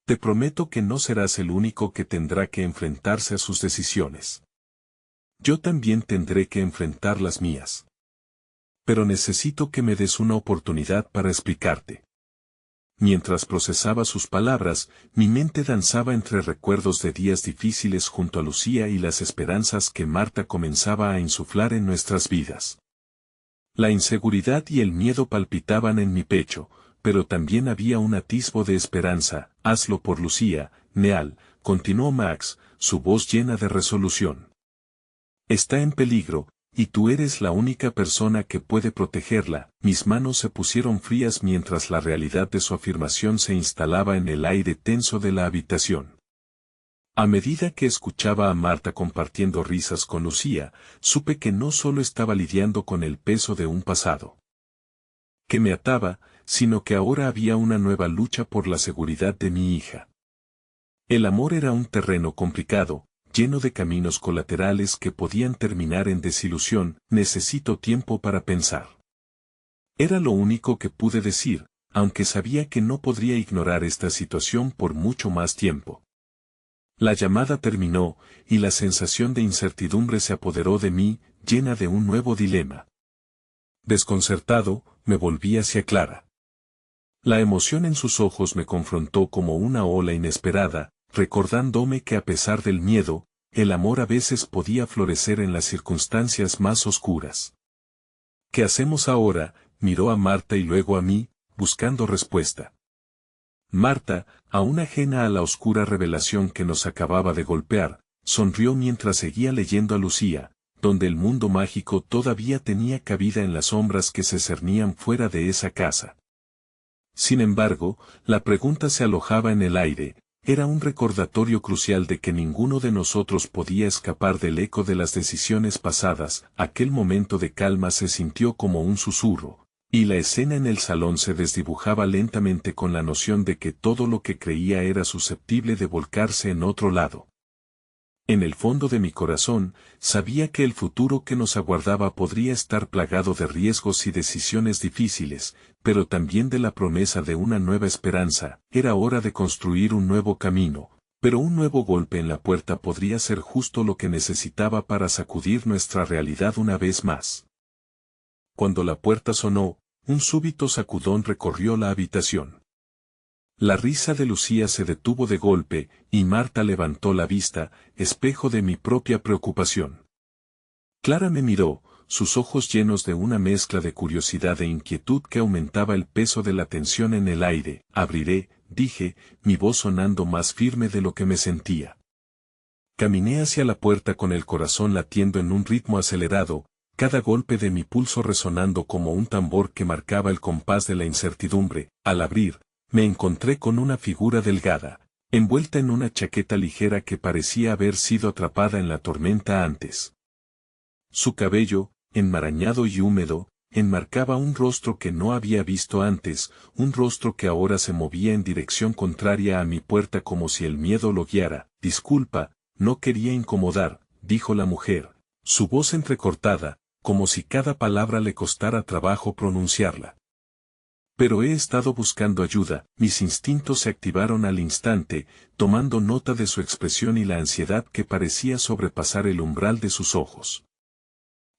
Te prometo que no serás el único que tendrá que enfrentarse a sus decisiones. Yo también tendré que enfrentar las mías. Pero necesito que me des una oportunidad para explicarte. Mientras procesaba sus palabras, mi mente danzaba entre recuerdos de días difíciles junto a Lucía y las esperanzas que Marta comenzaba a insuflar en nuestras vidas. La inseguridad y el miedo palpitaban en mi pecho, pero también había un atisbo de esperanza. Hazlo por Lucía, Neal, continuó Max, su voz llena de resolución. Está en peligro, y tú eres la única persona que puede protegerla. Mis manos se pusieron frías mientras la realidad de su afirmación se instalaba en el aire tenso de la habitación. A medida que escuchaba a Marta compartiendo risas con Lucía, supe que no solo estaba lidiando con el peso de un pasado que me ataba, sino que ahora había una nueva lucha por la seguridad de mi hija. El amor era un terreno complicado, lleno de caminos colaterales que podían terminar en desilusión. Necesito tiempo para pensar. Era lo único que pude decir, aunque sabía que no podría ignorar esta situación por mucho más tiempo. La llamada terminó, y la sensación de incertidumbre se apoderó de mí, llena de un nuevo dilema. Desconcertado, me volví hacia Clara. La emoción en sus ojos me confrontó como una ola inesperada, recordándome que a pesar del miedo, el amor a veces podía florecer en las circunstancias más oscuras. ¿Qué hacemos ahora? Miró a Marta y luego a mí, buscando respuesta. Marta, aún ajena a la oscura revelación que nos acababa de golpear, sonrió mientras seguía leyendo a Lucía, donde el mundo mágico todavía tenía cabida en las sombras que se cernían fuera de esa casa. Sin embargo, la pregunta se alojaba en el aire, era un recordatorio crucial de que ninguno de nosotros podía escapar del eco de las decisiones pasadas. Aquel momento de calma se sintió como un susurro, y la escena en el salón se desdibujaba lentamente con la noción de que todo lo que creía era susceptible de volcarse en otro lado. En el fondo de mi corazón, sabía que el futuro que nos aguardaba podría estar plagado de riesgos y decisiones difíciles, pero también de la promesa de una nueva esperanza. Era hora de construir un nuevo camino, pero un nuevo golpe en la puerta podría ser justo lo que necesitaba para sacudir nuestra realidad una vez más. Cuando la puerta sonó, un súbito sacudón recorrió la habitación. La risa de Lucía se detuvo de golpe, y Marta levantó la vista, espejo de mi propia preocupación. Clara me miró, sus ojos llenos de una mezcla de curiosidad e inquietud que aumentaba el peso de la tensión en el aire. Abriré, dije, mi voz sonando más firme de lo que me sentía. Caminé hacia la puerta con el corazón latiendo en un ritmo acelerado, cada golpe de mi pulso resonando como un tambor que marcaba el compás de la incertidumbre. Al abrir, me encontré con una figura delgada, envuelta en una chaqueta ligera que parecía haber sido atrapada en la tormenta antes. Su cabello, enmarañado y húmedo, enmarcaba un rostro que no había visto antes, un rostro que ahora se movía en dirección contraria a mi puerta como si el miedo lo guiara. Disculpa, no quería incomodar, dijo la mujer, su voz entrecortada, como si cada palabra le costara trabajo pronunciarla. Pero he estado buscando ayuda, mis instintos se activaron al instante, tomando nota de su expresión y la ansiedad que parecía sobrepasar el umbral de sus ojos.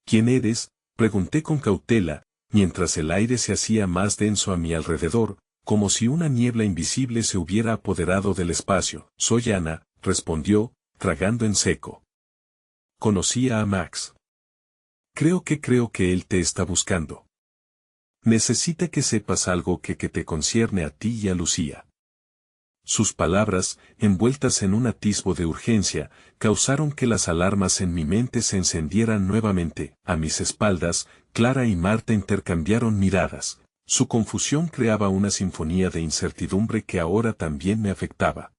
¿Quién eres?, pregunté con cautela, mientras el aire se hacía más denso a mi alrededor, como si una niebla invisible se hubiera apoderado del espacio. Soy Ana, respondió, tragando en seco. Conocía a Max. Creo que él te está buscando. Necesita que sepas algo que te concierne a ti y a Lucía. Sus palabras, envueltas en un atisbo de urgencia, causaron que las alarmas en mi mente se encendieran nuevamente. A mis espaldas, Clara y Marta intercambiaron miradas. Su confusión creaba una sinfonía de incertidumbre que ahora también me afectaba.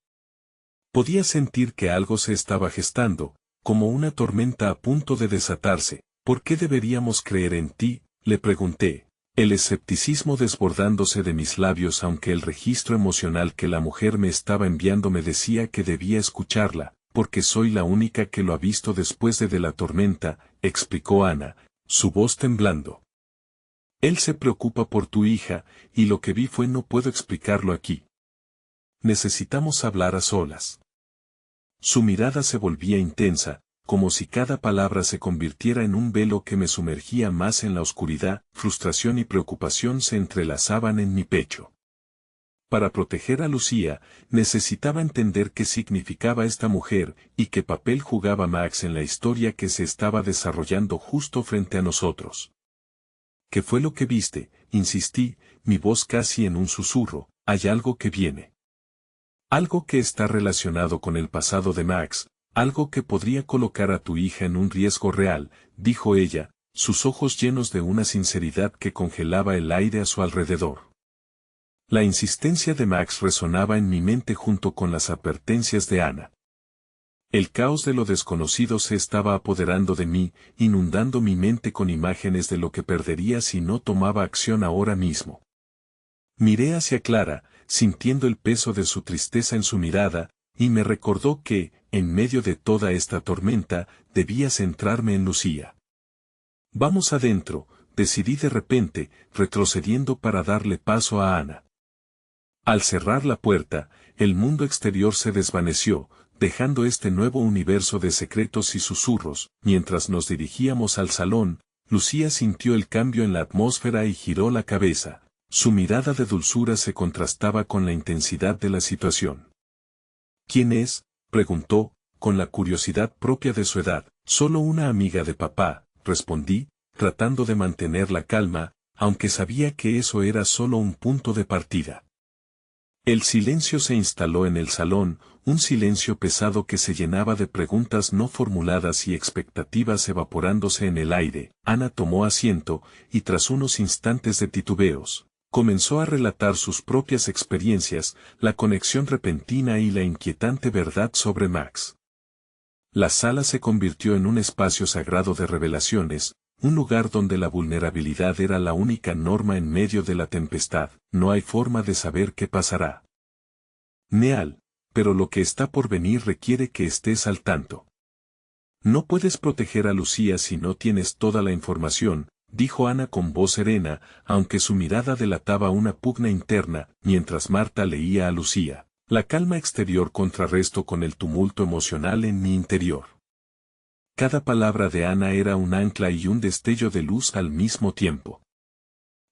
Podía sentir que algo se estaba gestando, como una tormenta a punto de desatarse. ¿Por qué deberíamos creer en ti?, le pregunté. El escepticismo desbordándose de mis labios, aunque el registro emocional que la mujer me estaba enviando me decía que debía escucharla, porque soy la única que lo ha visto después de la tormenta, explicó Ana, su voz temblando. Él se preocupa por tu hija, y lo que vi fue no puedo explicarlo aquí. Necesitamos hablar a solas. Su mirada se volvía intensa, como si cada palabra se convirtiera en un velo que me sumergía más en la oscuridad. Frustración y preocupación se entrelazaban en mi pecho. Para proteger a Lucía, necesitaba entender qué significaba esta mujer, y qué papel jugaba Max en la historia que se estaba desarrollando justo frente a nosotros. ¿Qué fue lo que viste?, insistí, mi voz casi en un susurro. Hay algo que viene. Algo que está relacionado con el pasado de Max. Algo que podría colocar a tu hija en un riesgo real, dijo ella, sus ojos llenos de una sinceridad que congelaba el aire a su alrededor. La insistencia de Max resonaba en mi mente junto con las advertencias de Ana. El caos de lo desconocido se estaba apoderando de mí, inundando mi mente con imágenes de lo que perdería si no tomaba acción ahora mismo. Miré hacia Clara, sintiendo el peso de su tristeza en su mirada, y me recordó que, en medio de toda esta tormenta, debía centrarme en Lucía. Vamos adentro, decidí de repente, retrocediendo para darle paso a Ana. Al cerrar la puerta, el mundo exterior se desvaneció, dejando este nuevo universo de secretos y susurros. Mientras nos dirigíamos al salón, Lucía sintió el cambio en la atmósfera y giró la cabeza. Su mirada de dulzura se contrastaba con la intensidad de la situación. ¿Quién es?, preguntó, con la curiosidad propia de su edad. Solo una amiga de papá, respondí, tratando de mantener la calma, aunque sabía que eso era solo un punto de partida. El silencio se instaló en el salón, un silencio pesado que se llenaba de preguntas no formuladas y expectativas evaporándose en el aire. Ana tomó asiento, y tras unos instantes de titubeos, comenzó a relatar sus propias experiencias, la conexión repentina y la inquietante verdad sobre Max. La sala se convirtió en un espacio sagrado de revelaciones, un lugar donde la vulnerabilidad era la única norma en medio de la tempestad. No hay forma de saber qué pasará. Neal, pero lo que está por venir requiere que estés al tanto. No puedes proteger a Lucía si no tienes toda la información, dijo Ana con voz serena, aunque su mirada delataba una pugna interna. Mientras Marta leía a Lucía, la calma exterior contrarrestó con el tumulto emocional en mi interior. Cada palabra de Ana era un ancla y un destello de luz al mismo tiempo.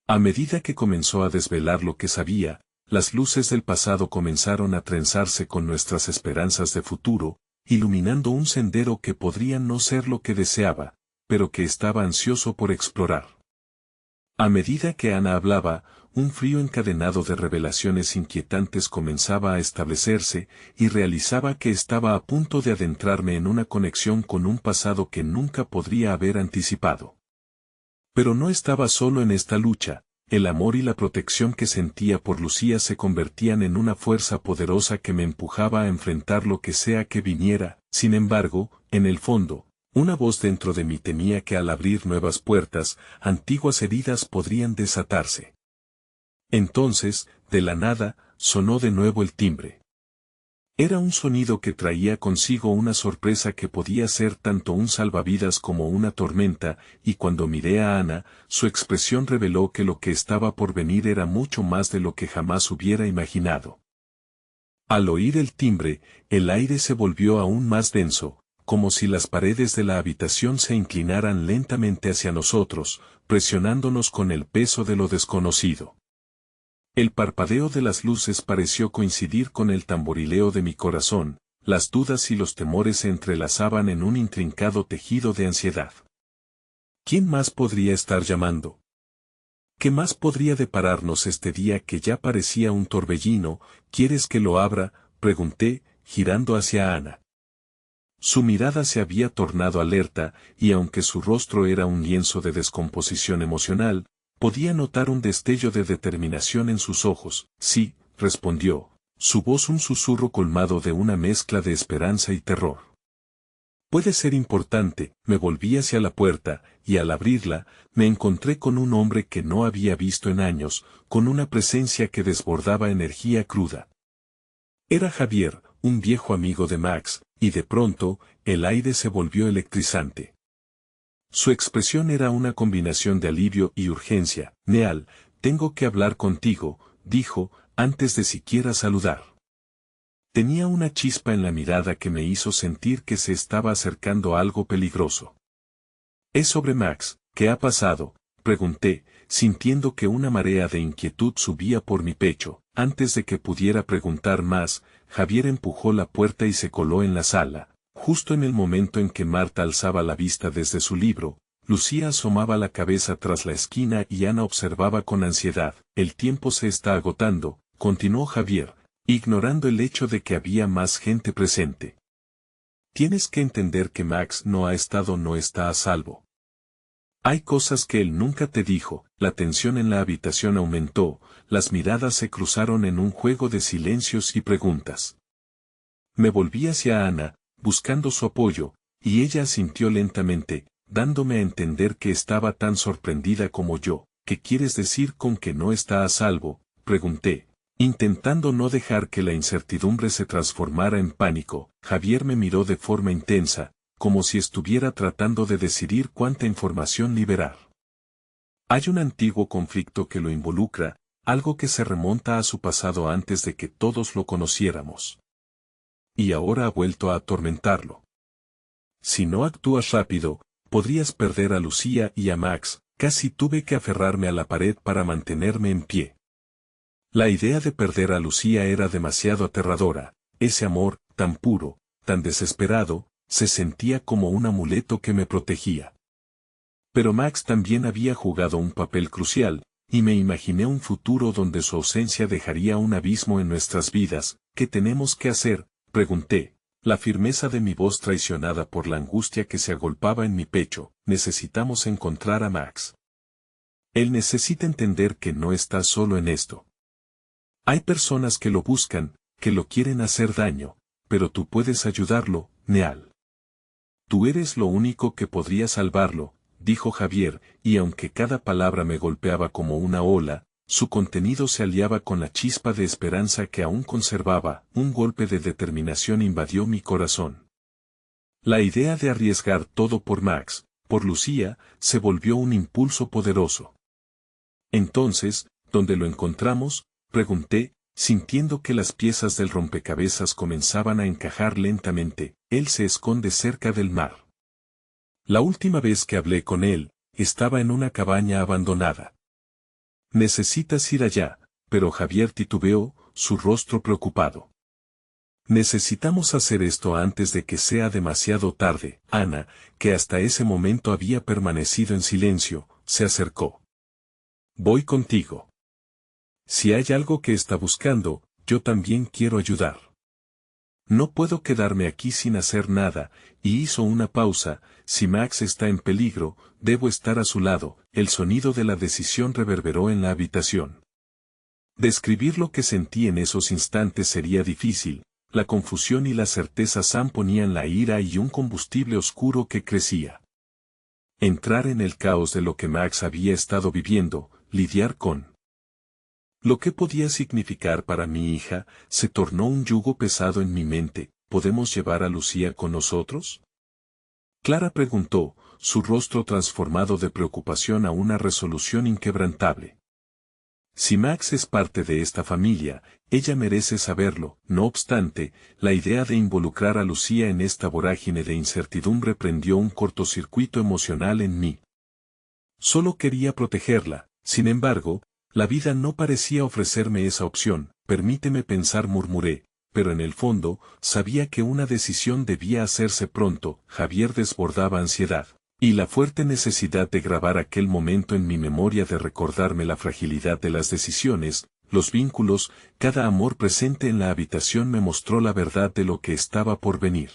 A medida que comenzó a desvelar lo que sabía, las luces del pasado comenzaron a trenzarse con nuestras esperanzas de futuro, iluminando un sendero que podría no ser lo que deseaba, pero que estaba ansioso por explorar. A medida que Ana hablaba, un frío encadenado de revelaciones inquietantes comenzaba a establecerse, y realizaba que estaba a punto de adentrarme en una conexión con un pasado que nunca podría haber anticipado. Pero no estaba solo en esta lucha. El amor y la protección que sentía por Lucía se convertían en una fuerza poderosa que me empujaba a enfrentar lo que sea que viniera. Sin embargo, en el fondo, una voz dentro de mí temía que al abrir nuevas puertas, antiguas heridas podrían desatarse. Entonces, de la nada, sonó de nuevo el timbre. Era un sonido que traía consigo una sorpresa que podía ser tanto un salvavidas como una tormenta, y cuando miré a Ana, su expresión reveló que lo que estaba por venir era mucho más de lo que jamás hubiera imaginado. Al oír el timbre, el aire se volvió aún más denso, como si las paredes de la habitación se inclinaran lentamente hacia nosotros, presionándonos con el peso de lo desconocido. El parpadeo de las luces pareció coincidir con el tamborileo de mi corazón, las dudas y los temores se entrelazaban en un intrincado tejido de ansiedad. ¿Quién más podría estar llamando? ¿Qué más podría depararnos este día que ya parecía un torbellino? ¿Quieres que lo abra?, pregunté, girando hacia Ana. Su mirada se había tornado alerta, y aunque su rostro era un lienzo de descomposición emocional, podía notar un destello de determinación en sus ojos. Sí, respondió, su voz un susurro colmado de una mezcla de esperanza y terror. Puede ser importante. Me volví hacia la puerta, y al abrirla, me encontré con un hombre que no había visto en años, con una presencia que desbordaba energía cruda. Era Javier, un viejo amigo de Max, y de pronto, el aire se volvió electrizante. Su expresión era una combinación de alivio y urgencia. Neal, tengo que hablar contigo, dijo, antes de siquiera saludar. Tenía una chispa en la mirada que me hizo sentir que se estaba acercando algo peligroso. ¿Es sobre Max? ¿Qué ha pasado?, pregunté, sintiendo que una marea de inquietud subía por mi pecho. Antes de que pudiera preguntar más, Javier empujó la puerta y se coló en la sala. Justo en el momento en que Marta alzaba la vista desde su libro, Lucía asomaba la cabeza tras la esquina y Ana observaba con ansiedad. El tiempo se está agotando, continuó Javier, ignorando el hecho de que había más gente presente. Tienes que entender que Max no está a salvo. Hay cosas que él nunca te dijo. La tensión en la habitación aumentó, las miradas se cruzaron en un juego de silencios y preguntas. Me volví hacia Ana, buscando su apoyo, y ella asintió lentamente, dándome a entender que estaba tan sorprendida como yo. ¿Qué quieres decir con que no está a salvo?, pregunté, intentando no dejar que la incertidumbre se transformara en pánico. Javier me miró de forma intensa, como si estuviera tratando de decidir cuánta información liberar. Hay un antiguo conflicto que lo involucra, algo que se remonta a su pasado antes de que todos lo conociéramos. Y ahora ha vuelto a atormentarlo. Si no actúas rápido, podrías perder a Lucía y a Max. Casi tuve que aferrarme a la pared para mantenerme en pie. La idea de perder a Lucía era demasiado aterradora. Ese amor, tan puro, tan desesperado, se sentía como un amuleto que me protegía. Pero Max también había jugado un papel crucial, y me imaginé un futuro donde su ausencia dejaría un abismo en nuestras vidas. ¿Qué tenemos que hacer?, pregunté, la firmeza de mi voz traicionada por la angustia que se agolpaba en mi pecho. Necesitamos encontrar a Max. Él necesita entender que no está solo en esto. Hay personas que lo buscan, que lo quieren hacer daño, pero tú puedes ayudarlo, Neal. Tú eres lo único que podría salvarlo, dijo Javier, y aunque cada palabra me golpeaba como una ola, su contenido se aliaba con la chispa de esperanza que aún conservaba. Un golpe de determinación invadió mi corazón. La idea de arriesgar todo por Max, por Lucía, se volvió un impulso poderoso. Entonces, ¿dónde lo encontramos?, pregunté, sintiendo que las piezas del rompecabezas comenzaban a encajar lentamente. Él se esconde cerca del mar. La última vez que hablé con él, estaba en una cabaña abandonada. Necesitas ir allá, pero Javier titubeó, su rostro preocupado. Necesitamos hacer esto antes de que sea demasiado tarde. Ana, que hasta ese momento había permanecido en silencio, se acercó. Voy contigo. Si hay algo que está buscando, yo también quiero ayudar. No puedo quedarme aquí sin hacer nada, y hizo una pausa. Si Max está en peligro, debo estar a su lado. El sonido de la decisión reverberó en la habitación. Describir lo que sentí en esos instantes sería difícil. La confusión y la certeza Sam ponían la ira y un combustible oscuro que crecía. Entrar en el caos de lo que Max había estado viviendo, lidiar con lo que podía significar para mi hija, se tornó un yugo pesado en mi mente. ¿Podemos llevar a Lucía con nosotros? Clara preguntó, su rostro transformado de preocupación a una resolución inquebrantable. Si Max es parte de esta familia, ella merece saberlo. No obstante, la idea de involucrar a Lucía en esta vorágine de incertidumbre prendió un cortocircuito emocional en mí. Solo quería protegerla, sin embargo, la vida no parecía ofrecerme esa opción. Permíteme pensar, murmuré, pero en el fondo, sabía que una decisión debía hacerse pronto. Javier desbordaba ansiedad. Y la fuerte necesidad de grabar aquel momento en mi memoria, de recordarme la fragilidad de las decisiones, los vínculos, cada amor presente en la habitación me mostró la verdad de lo que estaba por venir.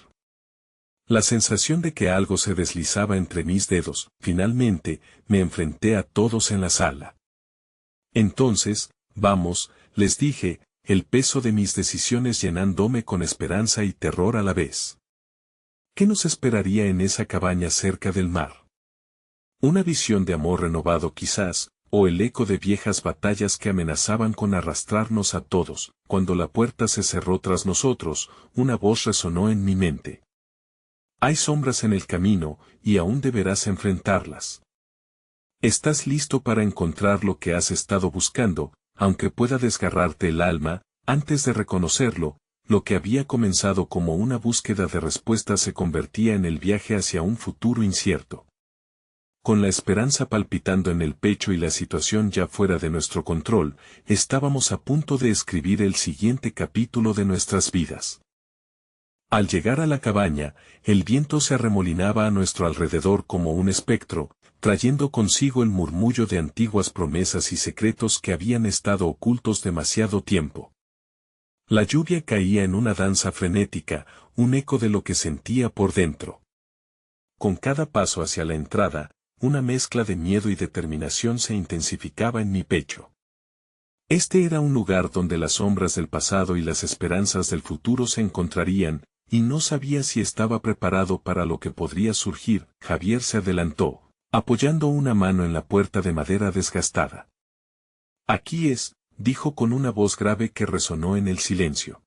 La sensación de que algo se deslizaba entre mis dedos. Finalmente, me enfrenté a todos en la sala. Entonces, vamos, les dije, el peso de mis decisiones llenándome con esperanza y terror a la vez. ¿Qué nos esperaría en esa cabaña cerca del mar? Una visión de amor renovado quizás, o el eco de viejas batallas que amenazaban con arrastrarnos a todos. Cuando la puerta se cerró tras nosotros, una voz resonó en mi mente. Hay sombras en el camino, y aún deberás enfrentarlas. ¿Estás listo para encontrar lo que has estado buscando, aunque pueda desgarrarte el alma? Antes de reconocerlo, lo que había comenzado como una búsqueda de respuestas se convertía en el viaje hacia un futuro incierto. Con la esperanza palpitando en el pecho y la situación ya fuera de nuestro control, estábamos a punto de escribir el siguiente capítulo de nuestras vidas. Al llegar a la cabaña, el viento se arremolinaba a nuestro alrededor como un espectro, trayendo consigo el murmullo de antiguas promesas y secretos que habían estado ocultos demasiado tiempo. La lluvia caía en una danza frenética, un eco de lo que sentía por dentro. Con cada paso hacia la entrada, una mezcla de miedo y determinación se intensificaba en mi pecho. Este era un lugar donde las sombras del pasado y las esperanzas del futuro se encontrarían, y no sabía si estaba preparado para lo que podría surgir. Javier se adelantó, apoyando una mano en la puerta de madera desgastada. Aquí es, dijo con una voz grave que resonó en el silencio.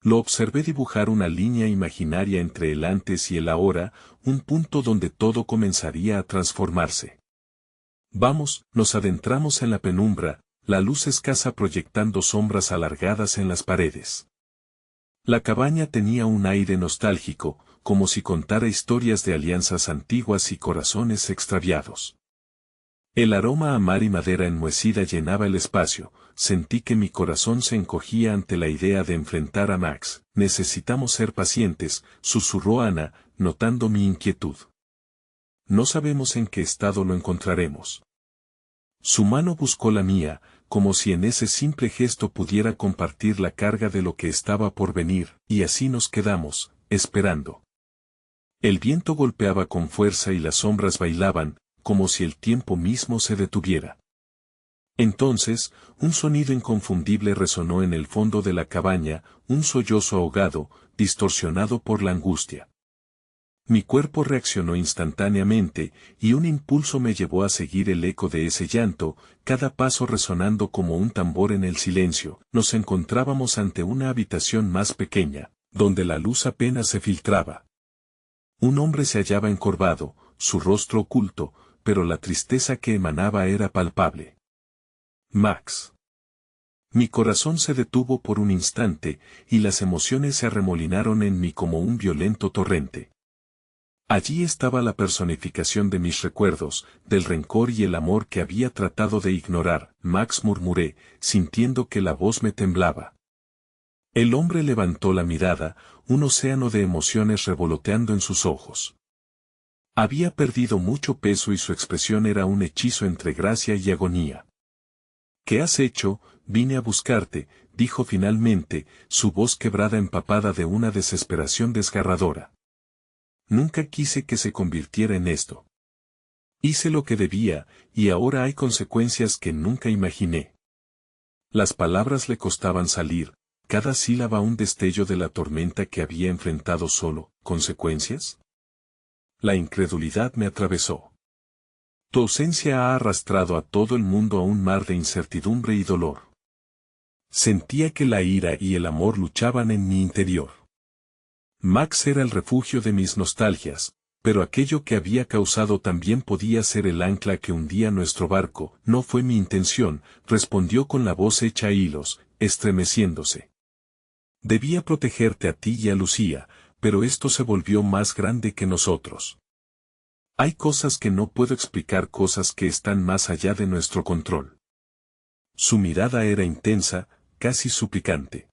Lo observé dibujar una línea imaginaria entre el antes y el ahora, un punto donde todo comenzaría a transformarse. Vamos, nos adentramos en la penumbra, la luz escasa proyectando sombras alargadas en las paredes. La cabaña tenía un aire nostálgico, como si contara historias de alianzas antiguas y corazones extraviados. El aroma a mar y madera enmohecida llenaba el espacio. Sentí que mi corazón se encogía ante la idea de enfrentar a Max. Necesitamos ser pacientes, susurró Ana, notando mi inquietud. No sabemos en qué estado lo encontraremos. Su mano buscó la mía, como si en ese simple gesto pudiera compartir la carga de lo que estaba por venir, y así nos quedamos, esperando. El viento golpeaba con fuerza y las sombras bailaban, como si el tiempo mismo se detuviera. Entonces, un sonido inconfundible resonó en el fondo de la cabaña, un sollozo ahogado, distorsionado por la angustia. Mi cuerpo reaccionó instantáneamente, y un impulso me llevó a seguir el eco de ese llanto, cada paso resonando como un tambor en el silencio. Nos encontrábamos ante una habitación más pequeña, donde la luz apenas se filtraba. Un hombre se hallaba encorvado, su rostro oculto, pero la tristeza que emanaba era palpable. Max. Mi corazón se detuvo por un instante, y las emociones se arremolinaron en mí como un violento torrente. Allí estaba la personificación de mis recuerdos, del rencor y el amor que había tratado de ignorar. Max, murmuré, sintiendo que la voz me temblaba. El hombre levantó la mirada, un océano de emociones revoloteando en sus ojos. Había perdido mucho peso y su expresión era un hechizo entre gracia y agonía. ¿Qué has hecho? Vine a buscarte, dijo finalmente, su voz quebrada empapada de una desesperación desgarradora. Nunca quise que se convirtiera en esto. Hice lo que debía, y ahora hay consecuencias que nunca imaginé. Las palabras le costaban salir, cada sílaba un destello de la tormenta que había enfrentado solo. ¿Consecuencias? La incredulidad me atravesó. Tu ausencia ha arrastrado a todo el mundo a un mar de incertidumbre y dolor. Sentía que la ira y el amor luchaban en mi interior. Max era el refugio de mis nostalgias, pero aquello que había causado también podía ser el ancla que hundía nuestro barco. No fue mi intención, respondió con la voz hecha hilos, estremeciéndose. Debía protegerte a ti y a Lucía, pero esto se volvió más grande que nosotros. Hay cosas que no puedo explicar, cosas que están más allá de nuestro control. Su mirada era intensa, casi suplicante.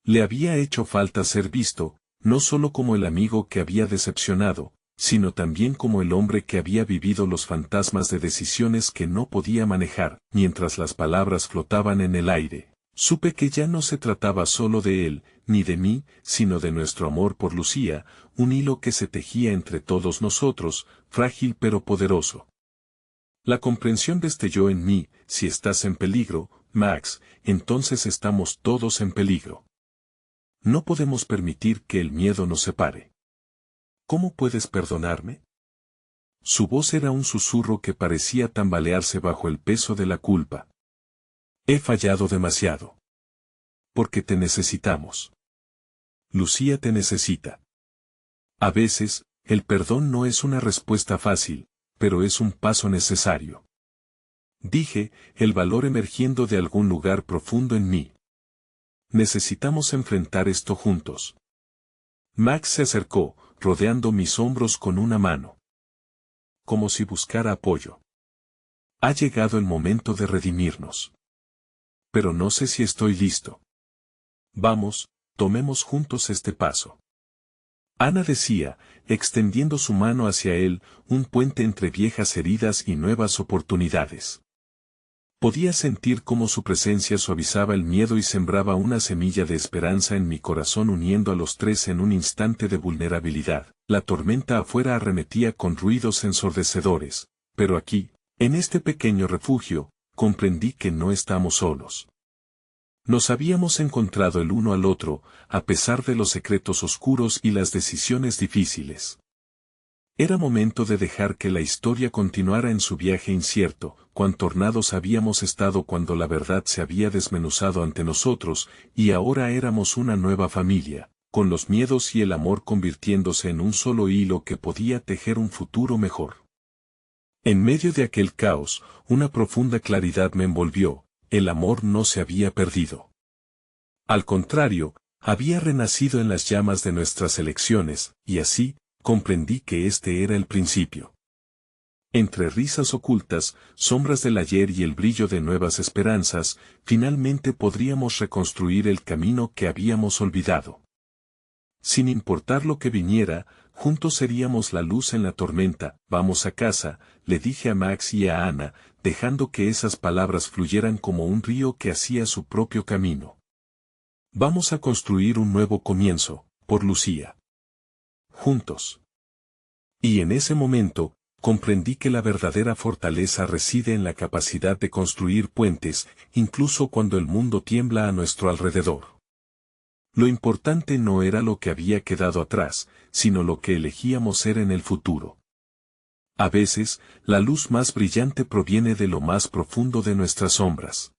Le había hecho falta ser visto, no solo como el amigo que había decepcionado, sino también como el hombre que había vivido los fantasmas de decisiones que no podía manejar. Mientras las palabras flotaban en el aire, supe que ya no se trataba solo de él, ni de mí, sino de nuestro amor por Lucía, un hilo que se tejía entre todos nosotros, frágil pero poderoso. La comprensión destelló en mí: si estás en peligro, Max, entonces estamos todos en peligro. No podemos permitir que el miedo nos separe. ¿Cómo puedes perdonarme? Su voz era un susurro que parecía tambalearse bajo el peso de la culpa. He fallado demasiado. Porque te necesitamos. Lucía te necesita. A veces, el perdón no es una respuesta fácil, pero es un paso necesario. Dije, el valor emergiendo de algún lugar profundo en mí. Necesitamos enfrentar esto juntos. Max se acercó, rodeando mis hombros con una mano. Como si buscara apoyo. Ha llegado el momento de redimirnos. Pero no sé si estoy listo. Vamos, tomemos juntos este paso. Ana decía, extendiendo su mano hacia él, un puente entre viejas heridas y nuevas oportunidades. Podía sentir cómo su presencia suavizaba el miedo y sembraba una semilla de esperanza en mi corazón, uniendo a los tres en un instante de vulnerabilidad. La tormenta afuera arremetía con ruidos ensordecedores, pero aquí, en este pequeño refugio, comprendí que no estamos solos. Nos habíamos encontrado el uno al otro, a pesar de los secretos oscuros y las decisiones difíciles. Era momento de dejar que la historia continuara en su viaje incierto. Cuán tornados habíamos estado cuando la verdad se había desmenuzado ante nosotros, y ahora éramos una nueva familia, con los miedos y el amor convirtiéndose en un solo hilo que podía tejer un futuro mejor. En medio de aquel caos, una profunda claridad me envolvió: el amor no se había perdido. Al contrario, había renacido en las llamas de nuestras elecciones, y así, comprendí que este era el principio. Entre risas ocultas, sombras del ayer y el brillo de nuevas esperanzas, finalmente podríamos reconstruir el camino que habíamos olvidado. Sin importar lo que viniera, juntos seríamos la luz en la tormenta. Vamos a casa, le dije a Max y a Ana, dejando que esas palabras fluyeran como un río que hacía su propio camino. Vamos a construir un nuevo comienzo, por Lucía. Juntos. Y en ese momento, comprendí que la verdadera fortaleza reside en la capacidad de construir puentes, incluso cuando el mundo tiembla a nuestro alrededor. Lo importante no era lo que había quedado atrás, sino lo que elegíamos ser en el futuro. A veces, la luz más brillante proviene de lo más profundo de nuestras sombras.